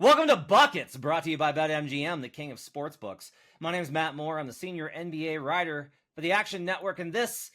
Welcome to Buckets, brought to you by BetMGM, the king of sportsbooks. My name is Matt Moore. I'm the senior NBA writer for the Action Network, and this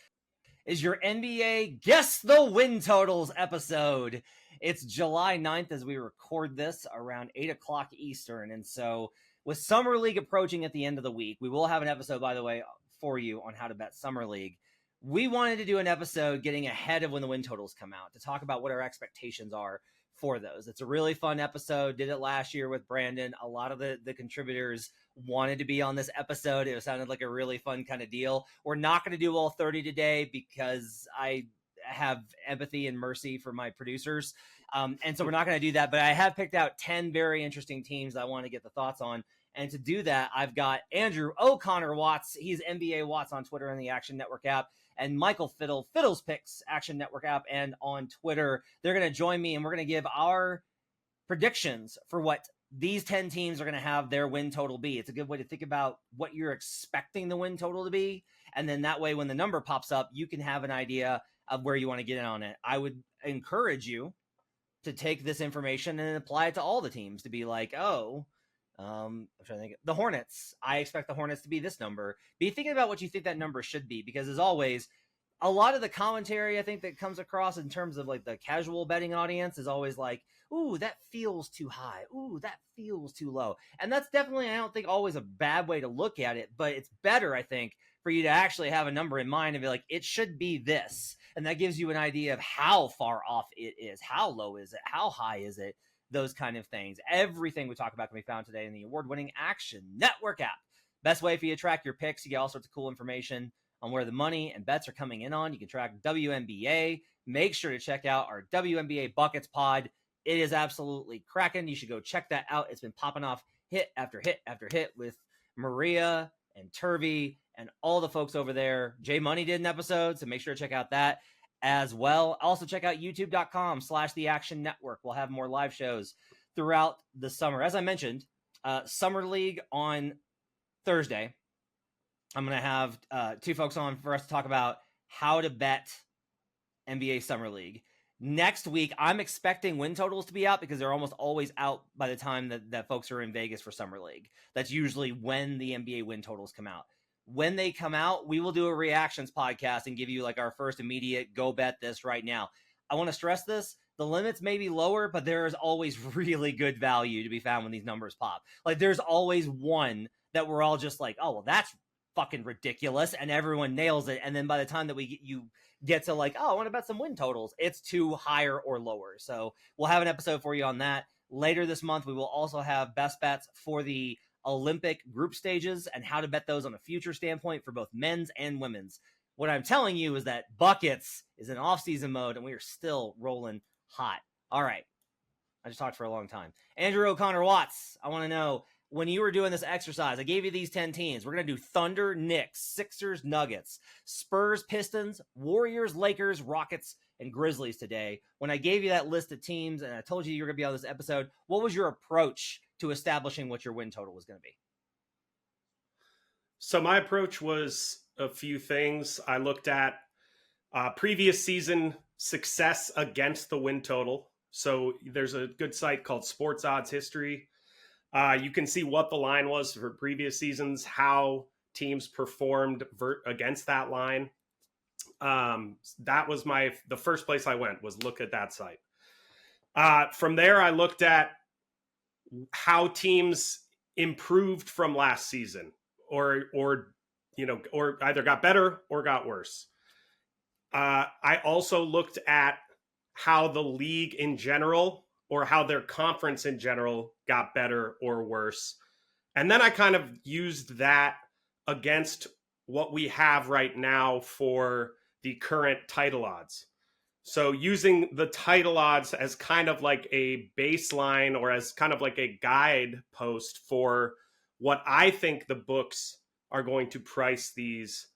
is your NBA Guess the Win Totals episode. It's July 9th as we record this around 8 o'clock Eastern, and so with Summer League approaching at the end of the week, we will have an episode, by the way, for you on how to bet Summer League. We wanted to do an episode getting ahead of when the win totals come out to talk about what our expectations are for those. It's a really fun episode. Did it last year with Brandon. A lot of the contributors wanted to be on this episode. It sounded like a really fun kind of deal. We're not going to do all 30 today because I have empathy and mercy for my producers. And so we're not going to do that, but I have picked out 10 very interesting teams that I want to get the thoughts on. And to do that, I've got Andrew O'Connor Watts. He's NBA Watts on Twitter and the Action Network app. And Michael Fiddle, Fiddle's Picks, Action Network app, and on Twitter. They're going to join me, and we're going to give our predictions for what these 10 teams are going to have their win total be. It's a good way to think about what you're expecting the win total to be. And then that way, when the number pops up, you can have an idea of where you want to get in on it. I would encourage you to take this information and apply it to all the teams to be like, I'm trying to think. The Hornets. I expect the Hornets to be this number. Be thinking about what you think that number should be, because as always, a lot of the commentary I think that comes across in terms of like the casual betting audience is always like, ooh, that feels too high. Ooh, that feels too low. And that's definitely, I don't think, always a bad way to look at it, but it's better, I think, for you to actually have a number in mind and be like, it should be this. And that gives you an idea of how far off it is. How low is it? How high is it? Those kind of things. Everything we talk about can be found today in the award-winning Action Network app. Best way for you to track your picks. You get all sorts of cool information on where the money and bets are coming in on. You can track WNBA. Make sure to check out our WNBA Buckets pod. It is absolutely cracking. You should go check that out. It's been popping off hit after hit after hit with Maria and Turvey and all the folks over there. Jay Money did an episode, so make sure to check out that as well. Also check out youtube.com/the Action Network. We'll have more live shows throughout the summer. As I mentioned, Summer League on Thursday. I'm going to have two folks on for us to talk about how to bet NBA Summer League. Next week, I'm expecting win totals to be out because they're almost always out by the time that folks are in Vegas for Summer League. That's usually when the NBA win totals come out. When they come out, we will do a reactions podcast and give you like our first immediate go bet this right now. I want to stress this. The limits may be lower, but there is always really good value to be found when these numbers pop. Like there's always one that we're all just like, oh, well, that's fucking ridiculous. And everyone nails it. And then by the time that you get to like, oh, I want to bet some win totals, it's too higher or lower. So we'll have an episode for you on that. Later this month, we will also have best bets for the Olympic group stages and how to bet those on a future standpoint for both men's and women's. What I'm telling you is that Buckets is in off-season mode and we are still rolling hot. All right. I just talked for a long time. Andrew O'Connor Watts, I want to know, when you were doing this exercise, I gave you these 10 teams. We're going to do Thunder, Knicks, Sixers, Nuggets, Spurs, Pistons, Warriors, Lakers, Rockets, and Grizzlies today. When I gave you that list of teams and I told you were going to be on this episode, what was your approach to establishing what your win total was going to be? So my approach was a few things. I looked at previous season success against the win total. So there's a good site called Sports Odds History. You can see what the line was for previous seasons, how teams performed against that line. That was the first place I went, was look at that site. From there, I looked at how teams improved from last season, or either got better or got worse. I also looked at how the league in general, or how their conference in general, got better or worse. And then I kind of used that against what we have right now for the current title odds. So using the title odds as kind of like a baseline, or as kind of like a guide post for what I think the books are going to price these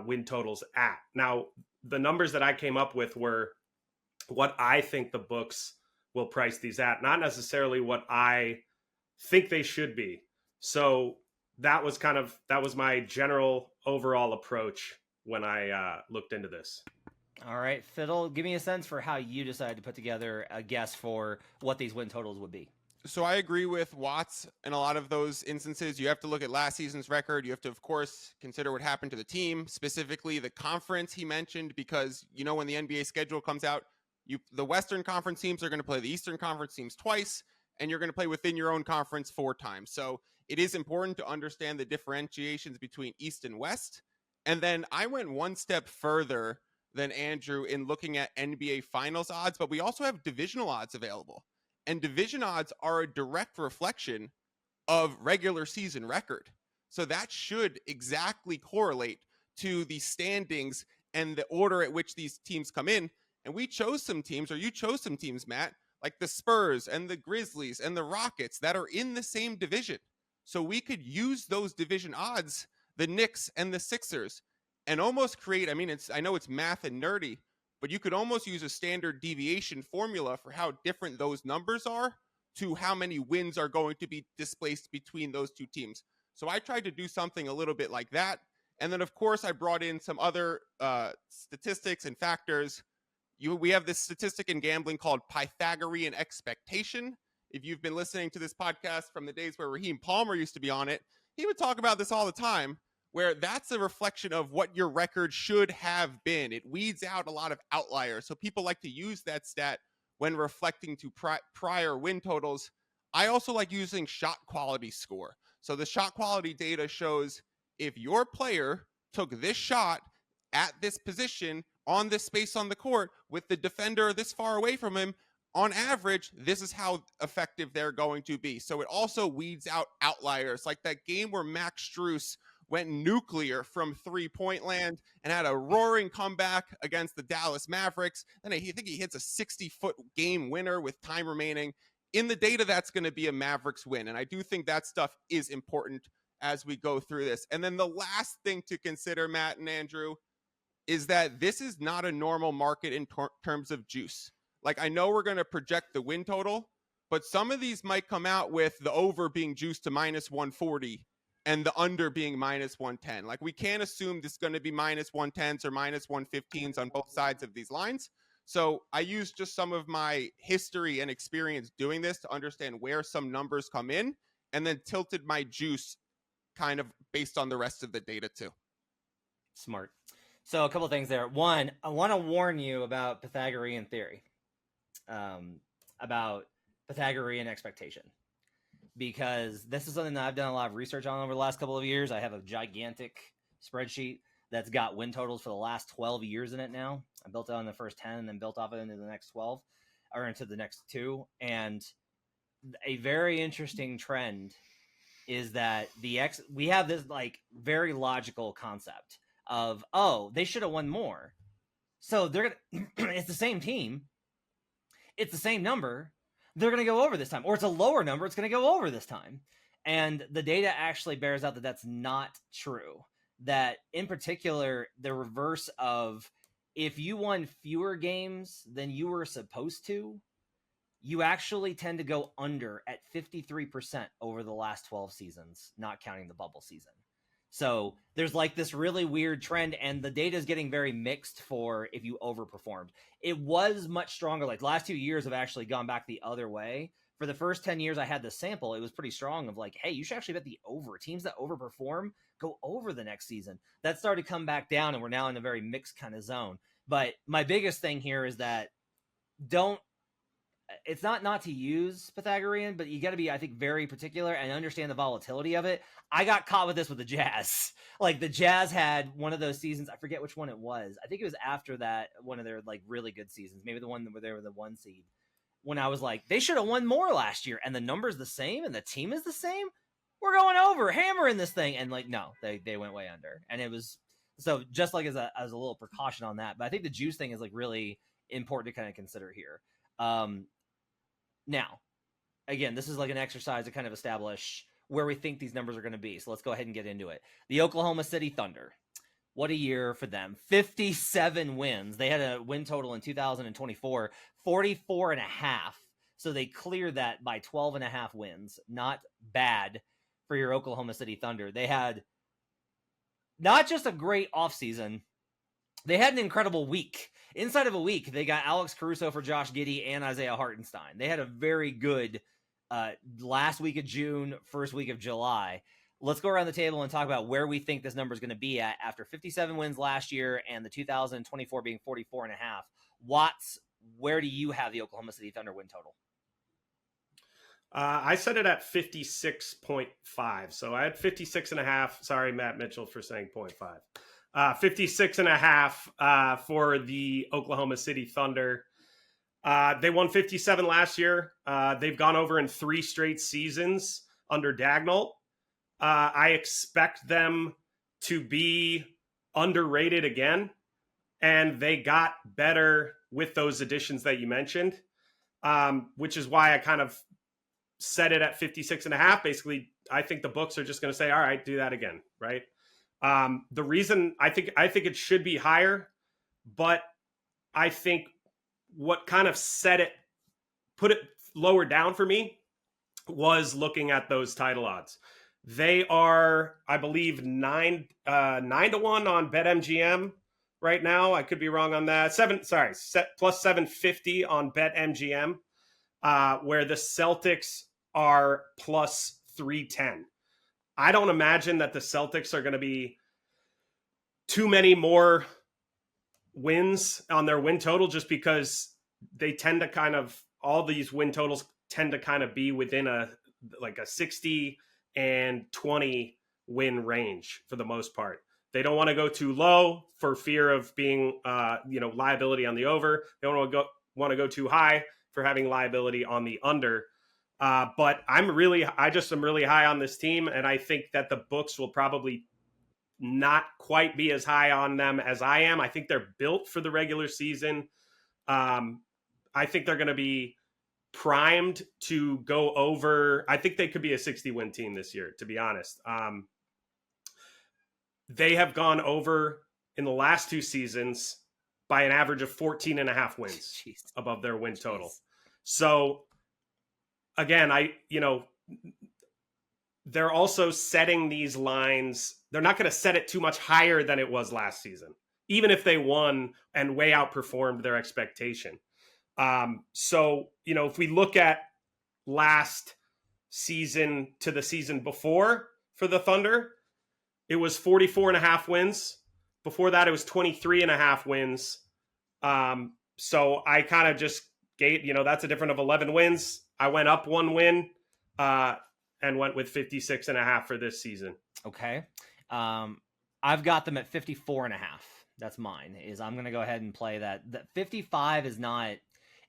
win totals at. Now, the numbers that I came up with were what I think the books will price these at, not necessarily what I think they should be. So that was my general overall approach when I looked into this. All right, Fiddle, give me a sense for how you decided to put together a guess for what these win totals would be. So I agree with Watts in a lot of those instances. You have to look at last season's record. You have to, of course, consider what happened to the team, specifically the conference he mentioned, because, you know, when the NBA schedule comes out, the Western Conference teams are going to play the Eastern Conference teams twice, and you're going to play within your own conference 4 times. So it is important to understand the differentiations between East and West. And then I went one step further than Andrew in looking at NBA Finals odds, but we also have divisional odds available. And division odds are a direct reflection of regular season record. So that should exactly correlate to the standings and the order at which these teams come in. And we chose some teams, or you chose some teams, Matt, like the Spurs and the Grizzlies and the Rockets that are in the same division. So we could use those division odds, the Knicks and the Sixers, and almost create, I know it's math and nerdy, but you could almost use a standard deviation formula for how different those numbers are to how many wins are going to be displaced between those two teams. So I tried to do something a little bit like that. And then, of course, I brought in some other statistics and factors. We have this statistic in gambling called Pythagorean expectation. If you've been listening to this podcast from the days where Raheem Palmer used to be on it, he would talk about this all the time, where that's a reflection of what your record should have been. It weeds out a lot of outliers. So people like to use that stat when reflecting to prior win totals. I also like using shot quality score. So the shot quality data shows if your player took this shot at this position on this space on the court with the defender this far away from him, on average, this is how effective they're going to be. So it also weeds out outliers, like that game where Max Strus went nuclear from 3-point land and had a roaring comeback against the Dallas Mavericks. Then I think he hits a 60-foot game winner with time remaining. In the data, that's going to be a Mavericks win. And I do think that stuff is important as we go through this. And then the last thing to consider, Matt and Andrew, is that this is not a normal market in terms of juice. Like, I know we're going to project the win total, but some of these might come out with the over being juiced to minus 140 and the under being minus 110. Like, we can't assume this is going to be minus 110s or minus 115s on both sides of these lines. So I used just some of my history and experience doing this to understand where some numbers come in, and then tilted my juice kind of based on the rest of the data too. Smart. So a couple things there. One, I want to warn you about Pythagorean theory, about Pythagorean expectation, because this is something that I've done a lot of research on over the last couple of years. I have a gigantic spreadsheet that's got win totals for the last 12 years in it now. I built it on the first 10 and then built off it into the next 12 or into the next 2. And a very interesting trend is that we have this like very logical concept of, oh, they should have won more. So they're going to, it's the same team. It's the same number. They're going to go over this time, or it's a lower number. It's going to go over this time. And the data actually bears out that that's not true. That in particular, the reverse of if you won fewer games than you were supposed to, you actually tend to go under at 53% over the last 12 seasons, not counting the bubble season. So there's like this really weird trend, and the data is getting very mixed for if you overperformed. It was much stronger. Like the last 2 years have actually gone back the other way. For the first 10 years I had the sample, it was pretty strong of like, hey, you should actually bet the over. Teams that overperform go over the next season. That started to come back down, and we're now in a very mixed kind of zone. But my biggest thing here is that it's not to use Pythagorean, but you got to be, I think, very particular and understand the volatility of it. I got caught with this with the Jazz. Like the Jazz had one of those seasons. I forget which one it was. I think it was after that, one of their like really good seasons. Maybe the one where they were the 1 seed. When I was like, they should have won more last year, and the number's the same, and the team is the same. We're going over, hammering this thing, and like, no, they went way under, and it was so just like as a little precaution on that. But I think the juice thing is like really important to kind of consider here. Now, again, this is like an exercise to kind of establish where we think these numbers are going to be. So let's go ahead and get into it. The Oklahoma City Thunder. What a year for them. 57 wins. They had a win total in 2024, 44.5. So they cleared that by 12.5 wins. Not bad for your Oklahoma City Thunder. They had not just a great offseason, they had an incredible week. Inside of a week, they got Alex Caruso for Josh Giddey and Isaiah Hartenstein. They had a very good last week of June, first week of July. Let's go around the table and talk about where we think this number is going to be at after 57 wins last year and the 2024 being 44.5. Watts, where do you have the Oklahoma City Thunder win total? I set it at 56.5. So I had 56.5. Sorry, Matt Mitchell, for saying 0.5. 56.5 for the Oklahoma City Thunder. They won 57 last year. They've gone over in 3 straight seasons under Dagnall. I expect them to be underrated again, and they got better with those additions that you mentioned, which is why I kind of set it at 56.5. Basically, I think the books are just going to say, all right, do that again, right? The reason I think it should be higher, but I think what kind of put it lower down for me was looking at those title odds. They are, I believe, 9 to 1 on BetMGM right now. I could be wrong on that. Plus 750 on BetMGM, where the Celtics are plus 310. I don't imagine that the Celtics are going to be too many more wins on their win total, just because they tend to all these win totals tend to kind of be within a 60 and 20 win range for the most part. They don't want to go too low for fear of being, liability on the over. They don't want to go too high for having liability on the under. But I just am really high on this team, and I think that the books will probably not quite be as high on them as I am. I think they're built for the regular season. I think they're going to be primed to go over. I think they could be a 60-win team this year, to be honest. They have gone over in the last 2 seasons by an average of 14.5 wins above their win total. So again, they're also setting these lines. They're not going to set it too much higher than it was last season, even if they won and way outperformed their expectation. So, if we look at last season to the season before for the Thunder, it was 44.5 wins. Before that, it was 23.5 wins. So I kind of just gave, that's a difference of 11 wins. I went up 1 win, and went with 56.5 for this season. Okay. I've got them at 54.5. That's mine. I'm going to go ahead and play that. That 55 is not,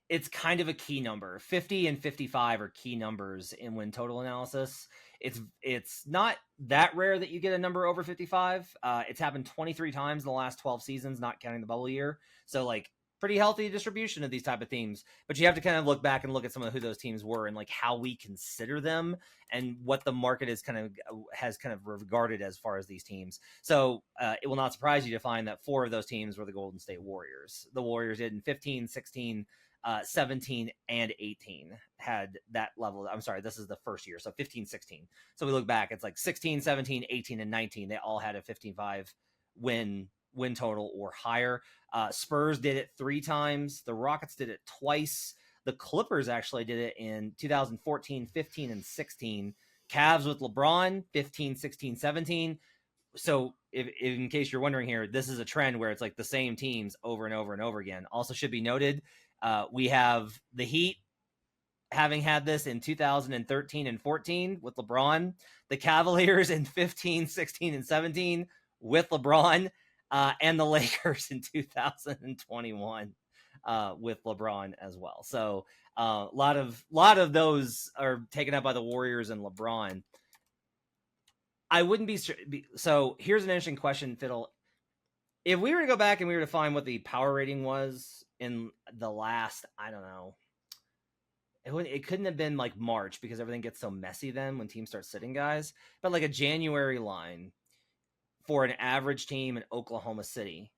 it's kind of a key number. 50 and 55 are key numbers in win total analysis. It's not that rare that you get a number over 55. It's happened 23 times in the last 12 seasons, not counting the bubble year. So pretty healthy distribution of these type of teams, but you have to kind of look back and look at some of who those teams were and how we consider them and what the market has kind of regarded as far as these teams. So it will not surprise you to find that 4 of those teams were the Golden State Warriors. The Warriors did in 15, 16, 17 and 18 had that level. I'm sorry, this is the first year. So 15, 16. So we look back, it's 16, 17, 18 and 19. They all had a 55 win total or higher. Spurs did it 3 times. The Rockets did it twice. The Clippers actually did it in 2014, 15, and 16. Cavs with LeBron, 15, 16, 17. So if in case you're wondering here, this is a trend where it's the same teams over and over and over again. Also should be noted, we have the Heat having had this in 2013 and 14 with LeBron. The Cavaliers in 15, 16, and 17 with LeBron. And the Lakers in 2021 with LeBron as well. So a lot of those are taken up by the Warriors and LeBron. I wouldn't be so. Here's an interesting question, Fiddle. If we were to go back and we were to find what the power rating was in the last, I don't know, it couldn't have been March because everything gets so messy then when teams start sitting guys. But a January line for an average team in Oklahoma City,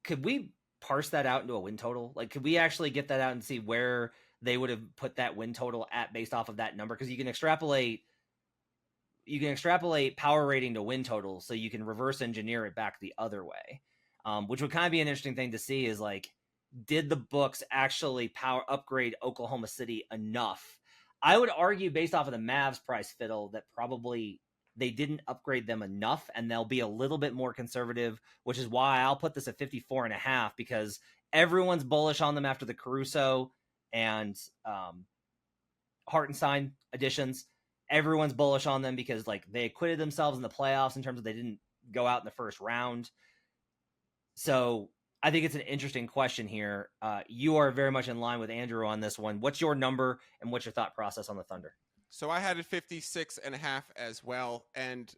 could we parse that out into a win total? Could we actually get that out and see where they would have put that win total at based off of that number? Because you can extrapolate power rating to win total, so you can reverse engineer it back the other way, which would kind of be an interesting thing to see is did the books actually power upgrade Oklahoma City enough? I would argue, based off of the Mavs price, Fiddle, that probably they didn't upgrade them enough, and they'll be a little bit more conservative, which is why I'll put this at 54.5, because everyone's bullish on them after the Caruso and Hartenstein additions. Everyone's bullish on them because like they acquitted themselves in the playoffs in terms of they didn't go out in the first round. So I think it's an interesting question here. You are very much in line with Andrew on this one. What's your number and what's your thought process on the Thunder? So I had it 56.5 as well. And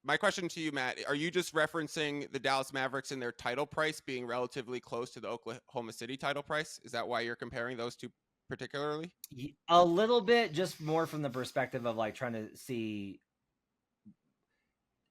my question to you, Matt, are you just referencing the Dallas Mavericks and their title price being relatively close to the Oklahoma City title price? Is that why you're comparing those two particularly? A little bit, just more from the perspective of like trying to see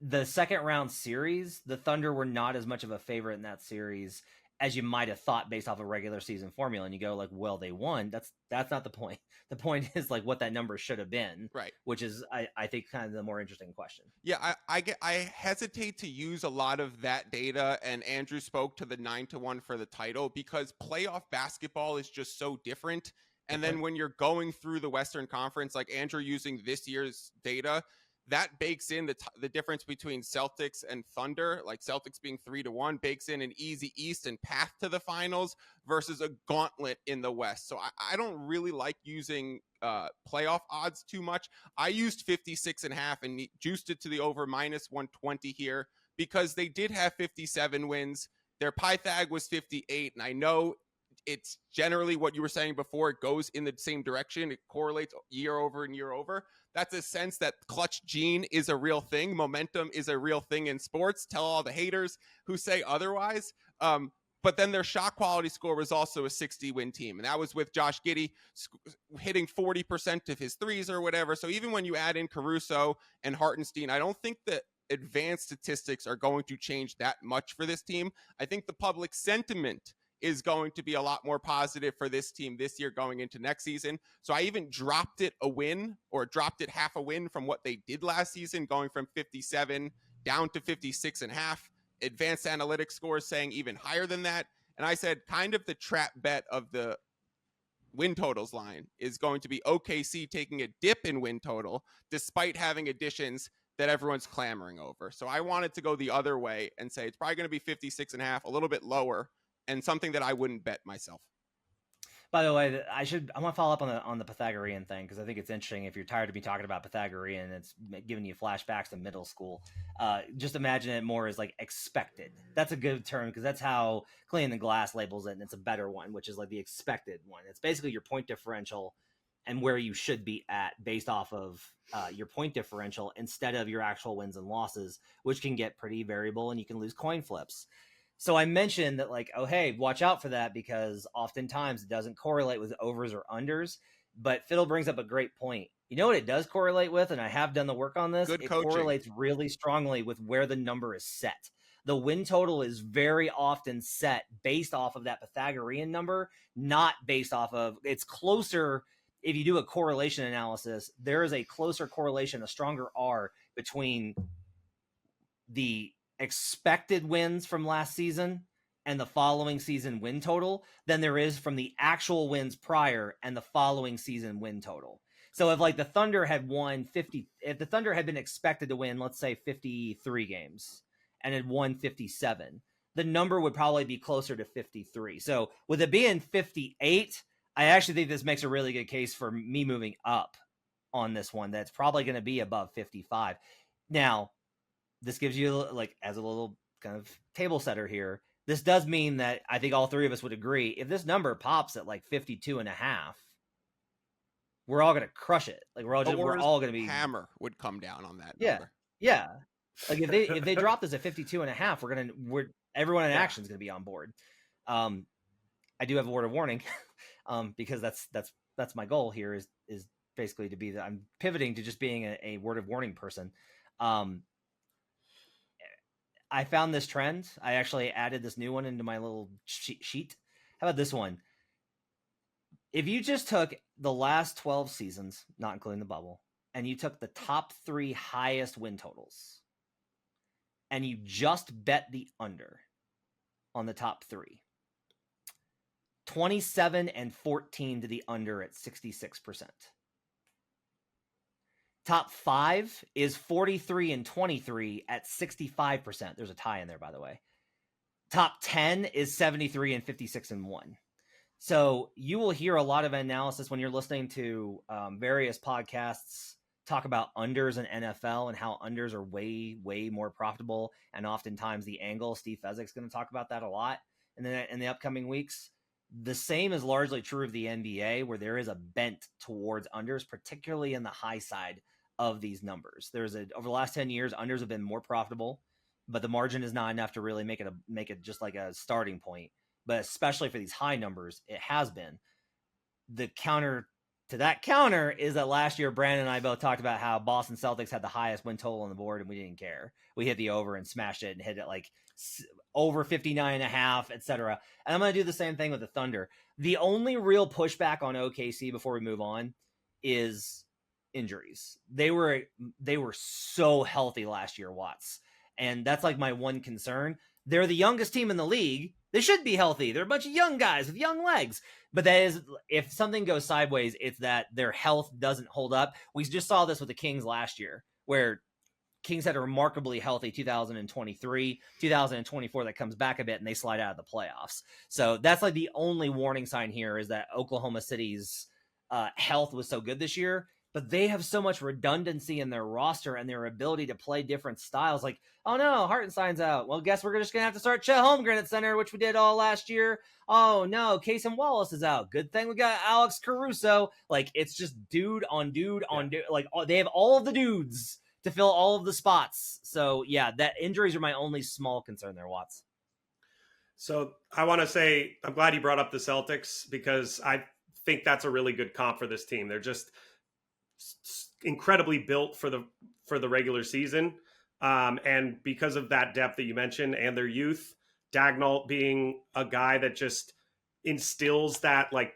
the second round series. The Thunder were not as much of a favorite in that series as you might have thought based off a regular season formula. And you go like, well, they won. That's not the point. The point is like what that number should have been, right? Which is, I think, kind of the more interesting question. Yeah, I hesitate to use a lot of that data, and Andrew spoke to the 9-1 for the title because playoff basketball is just so different. And then when you're going through the Western Conference, like Andrew using this year's data, that bakes in the difference between Celtics and Thunder, like Celtics being 3-1 bakes in an easy East and path to the finals versus a gauntlet in the West. So I don't really like using playoff odds too much. I used 56.5 and juiced it to the over -120 here because they did have 57 wins. Their Pythag was 58. And I know it's generally what you were saying before. It goes in the same direction. It correlates year over and year over. That's a sense that clutch gene is a real thing. Momentum is a real thing in sports. Tell all the haters who say otherwise. But then their shot quality score was also a 60-win team. And that was with Josh Giddey hitting 40% of his threes or whatever. So even when you add in Caruso and Hartenstein, I don't think that advanced statistics are going to change that much for this team. I think the public sentiment is going to be a lot more positive for this team this year going into next season. So I even dropped it a win or dropped it half a win from what they did last season, going from 57 down to 56.5. Advanced analytics scores saying even higher than that. And I said kind of the trap bet of the win totals line is going to be OKC taking a dip in win total despite having additions that everyone's clamoring over. So I wanted to go the other way and say it's probably going to be 56.5, a little bit lower, and something that I wouldn't bet myself. By the way, I want to follow up on the Pythagorean thing because I think it's interesting. If you're tired of me talking about Pythagorean, it's giving you flashbacks to middle school. Just imagine it more as like expected. That's a good term because that's how Clean the Glass labels it, and it's a better one, which is like the expected one. It's basically your point differential and where you should be at based off of your point differential instead of your actual wins and losses, which can get pretty variable and you can lose coin flips. So I mentioned that like, oh, hey, watch out for that because oftentimes it doesn't correlate with overs or unders. But Fiddle brings up a great point. You know what it does correlate with? And I have done the work on this. Good It coaching. Correlates really strongly with where the number is set. The win total is very often set based off of that Pythagorean number, not based off of, it's closer. If you do a correlation analysis, there is a closer correlation, a stronger R between the expected wins from last season and the following season win total than there is from the actual wins prior and the following season win total. So if like the Thunder had won 50, if the Thunder had been expected to win, let's say 53 games and had won 57, the number would probably be closer to 53. So with it being 58, I actually think this makes a really good case for me moving up on this one. That's probably going to be above 55. Now, this gives you like as a little kind of table setter here. This does mean that I think all three of us would agree. If this number pops at like 52.5, we're all going to crush it. Like we're all going to be hammer would come down on that. Yeah. Number. Yeah. Like if they drop this at 52.5, everyone in action is going to be on board. I do have a word of warning because that's my goal here is basically to be that I'm pivoting to just being a word of warning person. I found this trend. I actually added this new one into my little sheet. How about this one? If you just took the last 12 seasons, not including the bubble, and you took the top 3 highest win totals, and you just bet the under on the top 3, 27 and 14 to the under at 66%. Top 5 is 43 and 23 at 65%. There's a tie in there, by the way. Top 10 is 73 and 56 and 1. So you will hear a lot of analysis when you're listening to various podcasts talk about unders in NFL and how unders are way, way more profitable. And oftentimes the angle, Steve Fezzik's going to talk about that a lot in the upcoming weeks. The same is largely true of the NBA, where there is a bent towards unders, particularly in the high side of these numbers. Over the last 10 years, unders have been more profitable, but the margin is not enough to really make it just like a starting point. But especially for these high numbers, it has been. The counter to that counter is that last year, Brandon and I both talked about how Boston Celtics had the highest win total on the board, and we didn't care. We hit the over and smashed it and hit it like over 59.5, etc. And I'm going to do the same thing with the Thunder. The only real pushback on OKC before we move on is injuries. They were so healthy last year, Watts. And that's like my one concern. They're the youngest team in the league. They should be healthy. They're a bunch of young guys with young legs. But that is, if something goes sideways, it's that their health doesn't hold up. We just saw this with the Kings last year, where Kings had a remarkably healthy 2023, 2024 that comes back a bit, and they slide out of the playoffs. So that's like the only warning sign here, is that Oklahoma City's health was so good this year, but they have so much redundancy in their roster and their ability to play different styles. Like, oh no, Hartenstein's out. Well, guess we're just going to have to start Chet Holmgren at center, which we did all last year. Oh no, Casey Wallace is out. Good thing we got Alex Caruso. Like, it's just dude on dude on dude. Like, they have all of the dudes to fill all of the spots. So yeah, that injuries are my only small concern there, Watts. So I want to say, I'm glad you brought up the Celtics, because I think that's a really good comp for this team. They're just incredibly built for the regular season, and because of that depth that you mentioned and their youth, Dagnall being a guy that just instills that like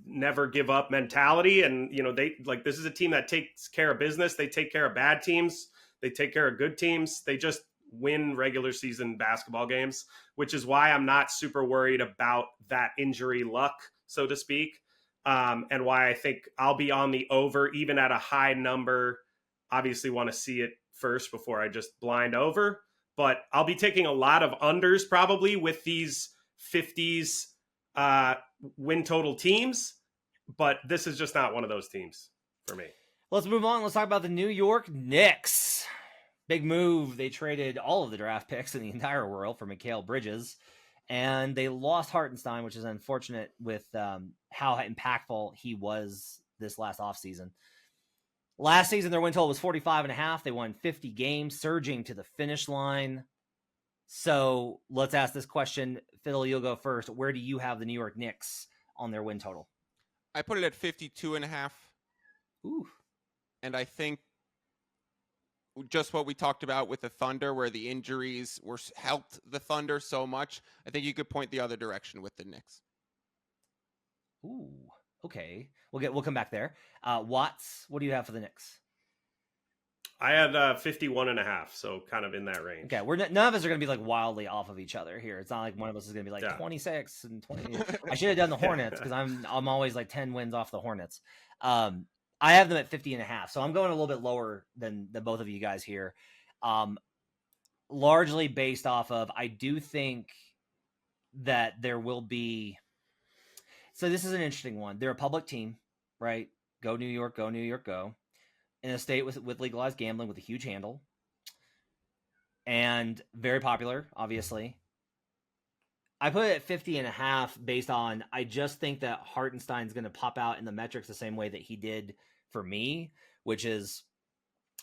never give up mentality. And this is a team that takes care of business. They take care of bad teams, they take care of good teams, they just win regular season basketball games, which is why I'm not super worried about that injury luck, so to speak. And why I think I'll be on the over, even at a high number. Obviously want to see it first before I just blind over, but I'll be taking a lot of unders probably with these 50s win total teams, but this is just not one of those teams for me. Let's move on. Let's talk about the New York Knicks. Big move. They traded all of the draft picks in the entire world for Mikal Bridges. And they lost Hartenstein, which is unfortunate with how impactful he was this last offseason. Last season, their win total was 45.5. They won 50 games, surging to the finish line. So let's ask this question. Fiddle, you'll go first. Where do you have the New York Knicks on their win total? I put it at 52.5. Ooh. And I think just what we talked about with the Thunder, where the injuries helped the Thunder so much, I think you could point the other direction with the Knicks. Ooh, okay. We'll come back there. Watts, what do you have for the Knicks? I had 51.5, so kind of in that range. Okay, none of us are going to be like wildly off of each other here. It's not like one of us is going to be like 26 and 20. I should have done the Hornets, because I'm always like 10 wins off the Hornets. I have them at 50.5, so I'm going a little bit lower than both of you guys here. Largely based off of, I do think that there will be. So this is an interesting one. They're a public team, right? Go New York, go New York, go. In a state with legalized gambling with a huge handle. And very popular, obviously. I put it at 50.5 based on, I just think that Hartenstein's going to pop out in the metrics the same way that he did for me, which is,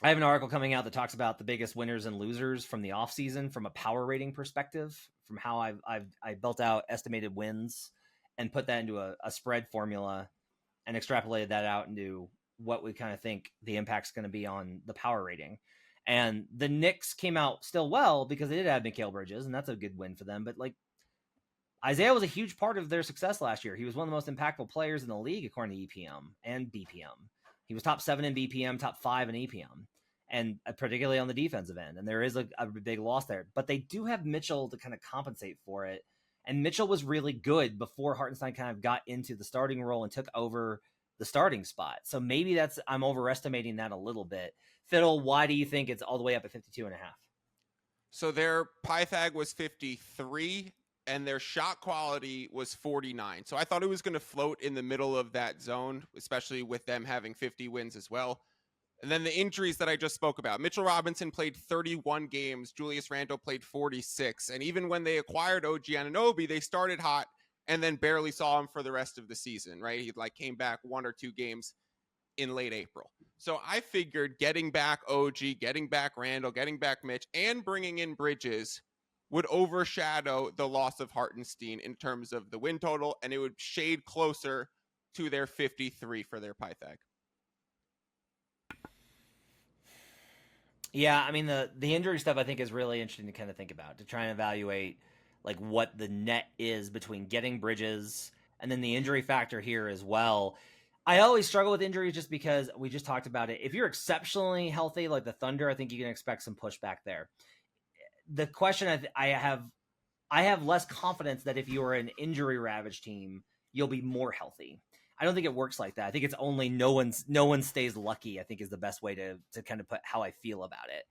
I have an article coming out that talks about the biggest winners and losers from the offseason from a power rating perspective, from how I built out estimated wins and put that into a spread formula and extrapolated that out into what we kind of think the impact's going to be on the power rating. And the Knicks came out still well because they did have Mikal Bridges, and that's a good win for them. But like, Isaiah was a huge part of their success last year. He was one of the most impactful players in the league, according to EPM and BPM. He was top 7 in BPM, top 5 in EPM, and particularly on the defensive end. And there is a big loss there. But they do have Mitchell to kind of compensate for it. And Mitchell was really good before Hartenstein kind of got into the starting role and took over the starting spot. So maybe I'm overestimating that a little bit. Fiddle, why do you think it's all the way up at 52.5? So their Pythag was 53 and their shot quality was 49. So I thought it was going to float in the middle of that zone, especially with them having 50 wins as well. And then the injuries that I just spoke about. Mitchell Robinson played 31 games. Julius Randle played 46. And even when they acquired OG Anunoby, they started hot and then barely saw him for the rest of the season, right? He came back 1 or 2 games in late April. So I figured getting back OG, getting back Randle, getting back Mitch, and bringing in Bridges would overshadow the loss of Hartenstein in terms of the win total, and it would shade closer to their 53 for their Pythag. Yeah, I mean, the injury stuff I think is really interesting to kind of think about, to try and evaluate what the net is between getting Bridges and then the injury factor here as well. I always struggle with injuries just because we just talked about it. If you're exceptionally healthy, like the Thunder, I think you can expect some pushback there. The question I have less confidence that if you're an injury ravaged team, you'll be more healthy. I don't think it works like that. I think it's only no one stays lucky, I think is the best way to kind of put how I feel about it.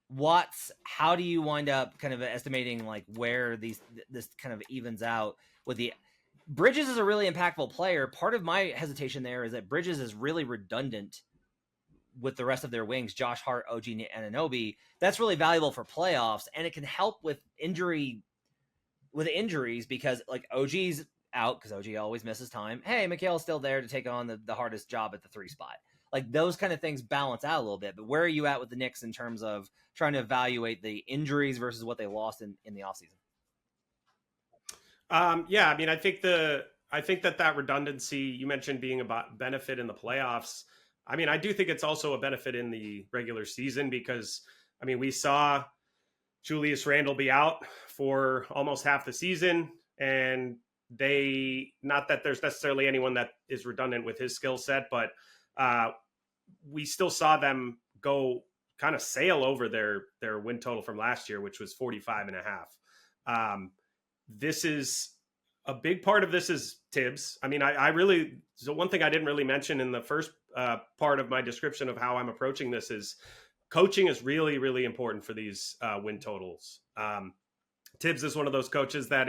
Watts, how do you wind up kind of estimating where this kind of evens out with the Bridges is a really impactful player. Part of my hesitation there is that Bridges is really redundant with the rest of their wings, Josh Hart, OG Anunoby. That's really valuable for playoffs, and it can help with injuries because OG's out because OG always misses time. Hey, Mikhail's still there to take on the hardest job at the 3 spot. Those kind of things balance out a little bit. But where are you at with the Knicks in terms of trying to evaluate the injuries versus what they lost in the offseason? Yeah, I mean, I think that redundancy you mentioned being a benefit in the playoffs. I mean, I do think it's also a benefit in the regular season because, I mean, we saw Julius Randle be out for almost half the season, and not that there's necessarily anyone that is redundant with his skill set, but we still saw them go kind of sail over their win total from last year, which was 45.5. This is a big part of this is Tibbs. I mean, so one thing I didn't really mention in the first part of my description of how I'm approaching this is coaching is really, really important for these win totals. Tibbs is one of those coaches that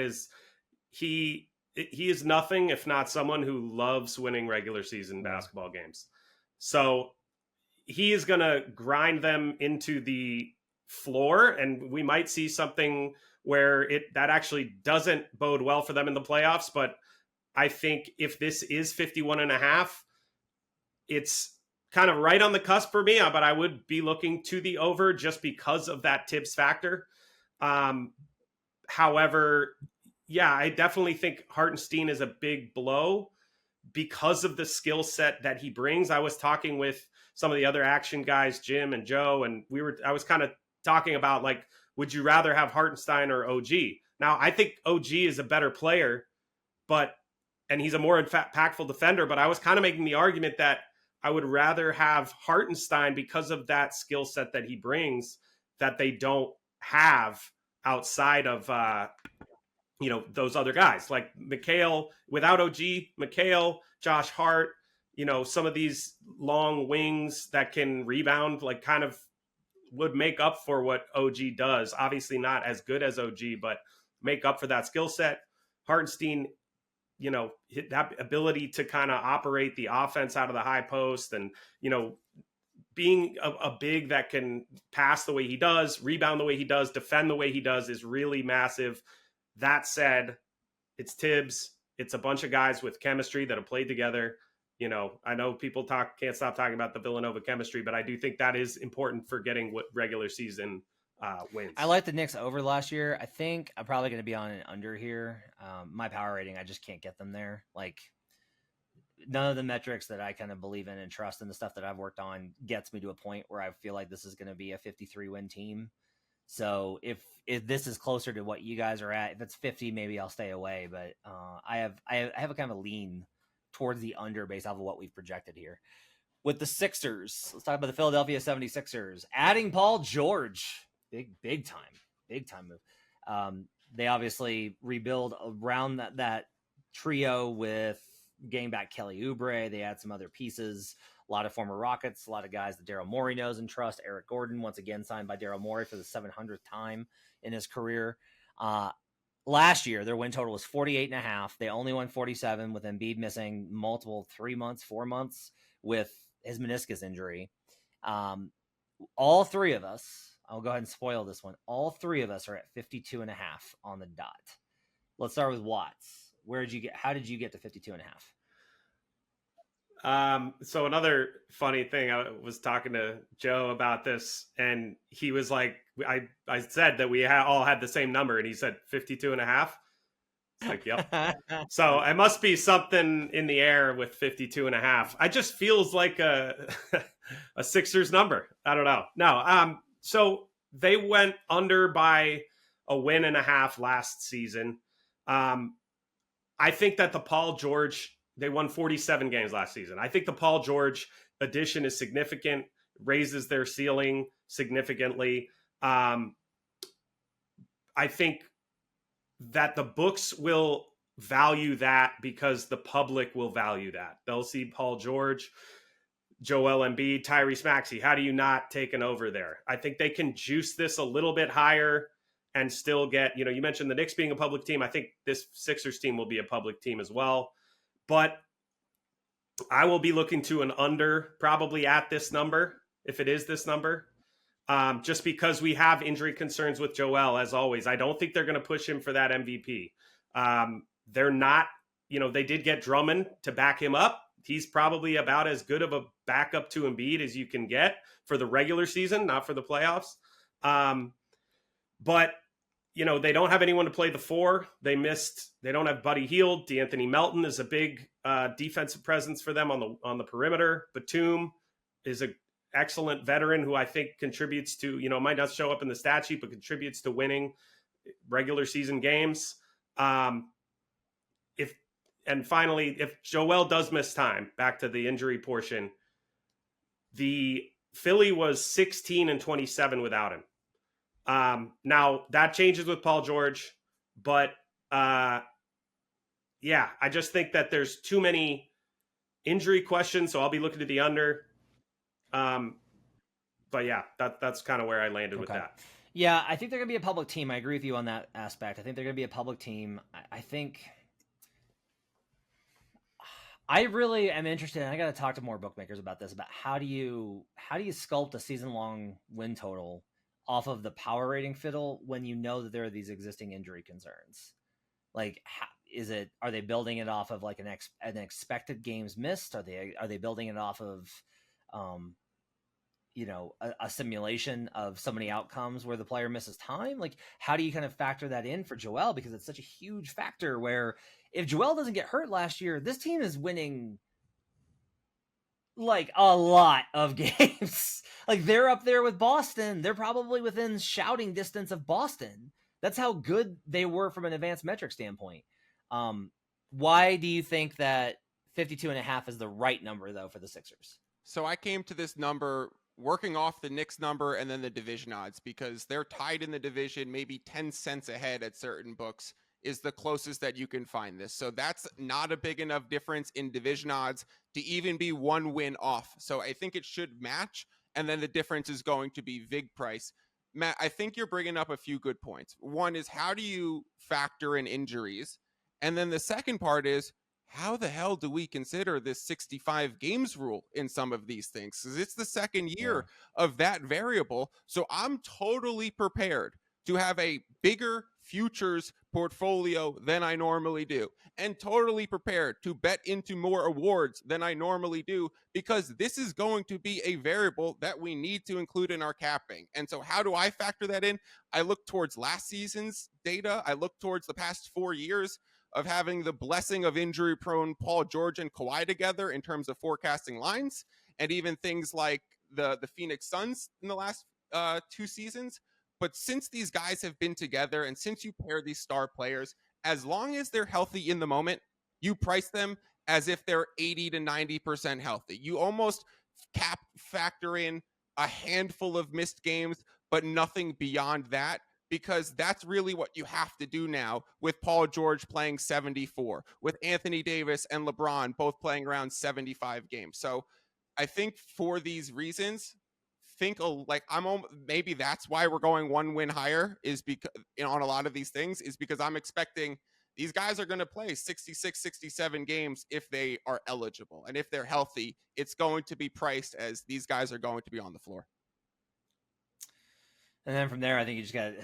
he is nothing if not someone who loves winning regular season basketball games. So he is going to grind them into the floor, and we might see something where that actually doesn't bode well for them in the playoffs. But I think if this is 51.5, it's kind of right on the cusp for me, but I would be looking to the over just because of that Tibbs factor. However, yeah, I definitely think Hartenstein is a big blow because of the skill set that he brings. I was talking with some of the other action guys, Jim and Joe, and I was kind of talking about would you rather have Hartenstein or OG? Now, I think OG is a better player, and he's a more impactful defender, but I was kind of making the argument that I would rather have Hartenstein because of that skill set that he brings that they don't have outside of, those other guys like Mikhail. Without OG, Mikhail, Josh Hart, some of these long wings that can rebound, kind of would make up for what OG does. Obviously not as good as OG, but make up for that skill set. Hartenstein, that ability to kind of operate the offense out of the high post and, being a big that can pass the way he does, rebound the way he does, defend the way he does is really massive. That said, it's Tibbs. It's a bunch of guys with chemistry that have played together. I know people can't stop talking about the Villanova chemistry, but I do think that is important for getting what regular season wins. I like the Knicks over last year. I think I'm probably going to be on an under here. My power rating, I just can't get them there. None of the metrics that I kind of believe in and trust in the stuff that I've worked on gets me to a point where I feel like this is going to be a 53 win team. So if this is closer to what you guys are at, if it's 50, maybe I'll stay away. But I have a kind of a lean towards the under based off of what we've projected here. With the Sixers, let's talk about the Philadelphia 76ers. Adding Paul George, big time move. They obviously rebuild around that trio with getting back Kelly Oubre. They add some other pieces, a lot of former Rockets, a lot of guys that Daryl Morey knows and trusts. Eric Gordon, once again, signed by Daryl Morey for the 700th time in his career. Last year, their win total was 48.5. They only won 47 with Embiid missing multiple 3 months, 4 months with his meniscus injury. All three of us, I'll go ahead and spoil this one. All three of us are at 52.5 on the dot. Let's start with Watts. How did you get to 52.5? So another funny thing, I was talking to Joe about this, and he was like, I said that we all had the same number, and he said 52.5. It's like, yep. So it must be something in the air with 52.5. I just feels like a Sixers number. I don't know. No. So they went under by a win and a half last season. I think that the Paul George, they won 47 games last season. I think the Paul George addition is significant, raises their ceiling significantly. I think that the books will value that because the public will value that. They'll see Paul George, Joel Embiid, Tyrese Maxey. How do you not take an over there? I think they can juice this a little bit higher and still get, you mentioned the Knicks being a public team. I think this Sixers team will be a public team as well. But I will be looking to an under probably at this number, if it is this number, just because we have injury concerns with Joel, as always. I don't think they're going to push him for that MVP. They're not, they did get Drummond to back him up. He's probably about as good of a backup to Embiid as you can get for the regular season, not for the playoffs. But they don't have anyone to play the four. They don't have Buddy Hield. DeAnthony Melton is a big defensive presence for them on the perimeter. Batum is an excellent veteran who I think contributes to, might not show up in the stat sheet, but contributes to winning regular season games. Finally, if Joel does miss time, back to the injury portion, the Philly was 16-27 without him. Now that changes with Paul George, but I just think that there's too many injury questions, so I'll be looking to the under. But yeah, that's kind of where I landed with that. Yeah, I think they're going to be a public team. I agree with you on that aspect. I think they're going to be a public team. I think I really am interested, and I got to talk to more bookmakers about this, about how do you sculpt a season-long win total off of the power rating Fiddle when you know that there are these existing injury concerns? Like, are they building it off of like an expected games missed? Are they building it off of a simulation of so many outcomes where the player misses time? Like, how do you kind of factor that in for Joel? Because it's such a huge factor where if Joel doesn't get hurt last year, this team is winning like a lot of games. Like, they're up there with Boston. They're probably within shouting distance of Boston. That's how good they were from an advanced metric standpoint. Why do you think that 52.5 is the right number though for the Sixers? So I came to this number working off the Knicks number and then the division odds, because they're tied in the division, maybe 10 cents ahead at certain books is the closest that you can find this. So that's not a big enough difference in division odds to even be one win off. So I think it should match. And then the difference is going to be vig price. Matt, I think you're bringing up a few good points. One is, how do you factor in injuries? And then the second part is, how the hell do we consider this 65 games rule in some of these things? Because it's the second year of that variable. So I'm totally prepared to have a bigger futures portfolio than I normally do, and totally prepared to bet into more awards than I normally do, because this is going to be a variable that we need to include in our capping. And so how do I factor that in? I look towards last season's data. I look towards the past 4 years of having the blessing of injury-prone Paul George and Kawhi together in terms of forecasting lines, and even things like the Phoenix Suns in the last 2 seasons. But since these guys have been together, and since you pair these star players, as long as they're healthy in the moment, you price them as if they're 80 to 90% healthy. You almost factor in a handful of missed games, but nothing beyond that, because that's really what you have to do now with Paul George playing 74, with Anthony Davis and LeBron both playing around 75 games. So I think for these reasons, maybe that's why we're going one win higher, is because on a lot of these things, is because I'm expecting these guys are going to play 66, 67 games if they are eligible. And if they're healthy, it's going to be priced as these guys are going to be on the floor. And then from there, I think you just got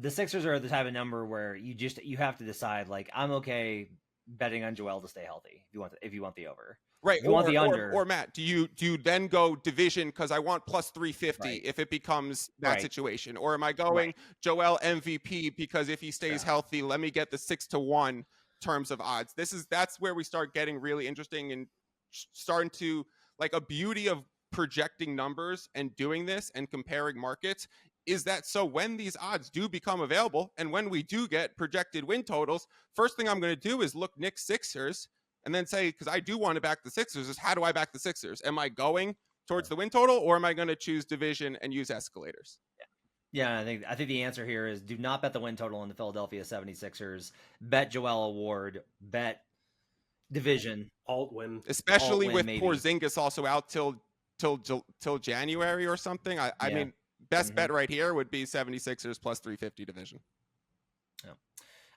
the Sixers are the type of number where you have to decide, like, I'm okay betting on Joel to stay healthy if you want the over. Right. If you want the under. Or Matt, do you then go division because I want plus 350 Right. if it becomes that Right. situation? Or am I going Joel MVP because if he stays healthy, let me get the 6-1 terms of odds? That's where we start getting really interesting and starting to, like, a beauty of projecting numbers and doing this and comparing markets is that so when these odds do become available and when we do get projected win totals, first thing I'm going to do is look Knicks Sixers and then say, because I do want to back the Sixers, is how do I back the Sixers? Am I going towards the win total, or am I going to choose division and use escalators? Yeah, I think the answer here is do not bet the win total on the Philadelphia 76ers. Bet Joel Award. Bet division. Alt win. Especially Alt win, with maybe. Porzingis also out till January or something. I mean, best bet right here would be 76ers plus 350 division.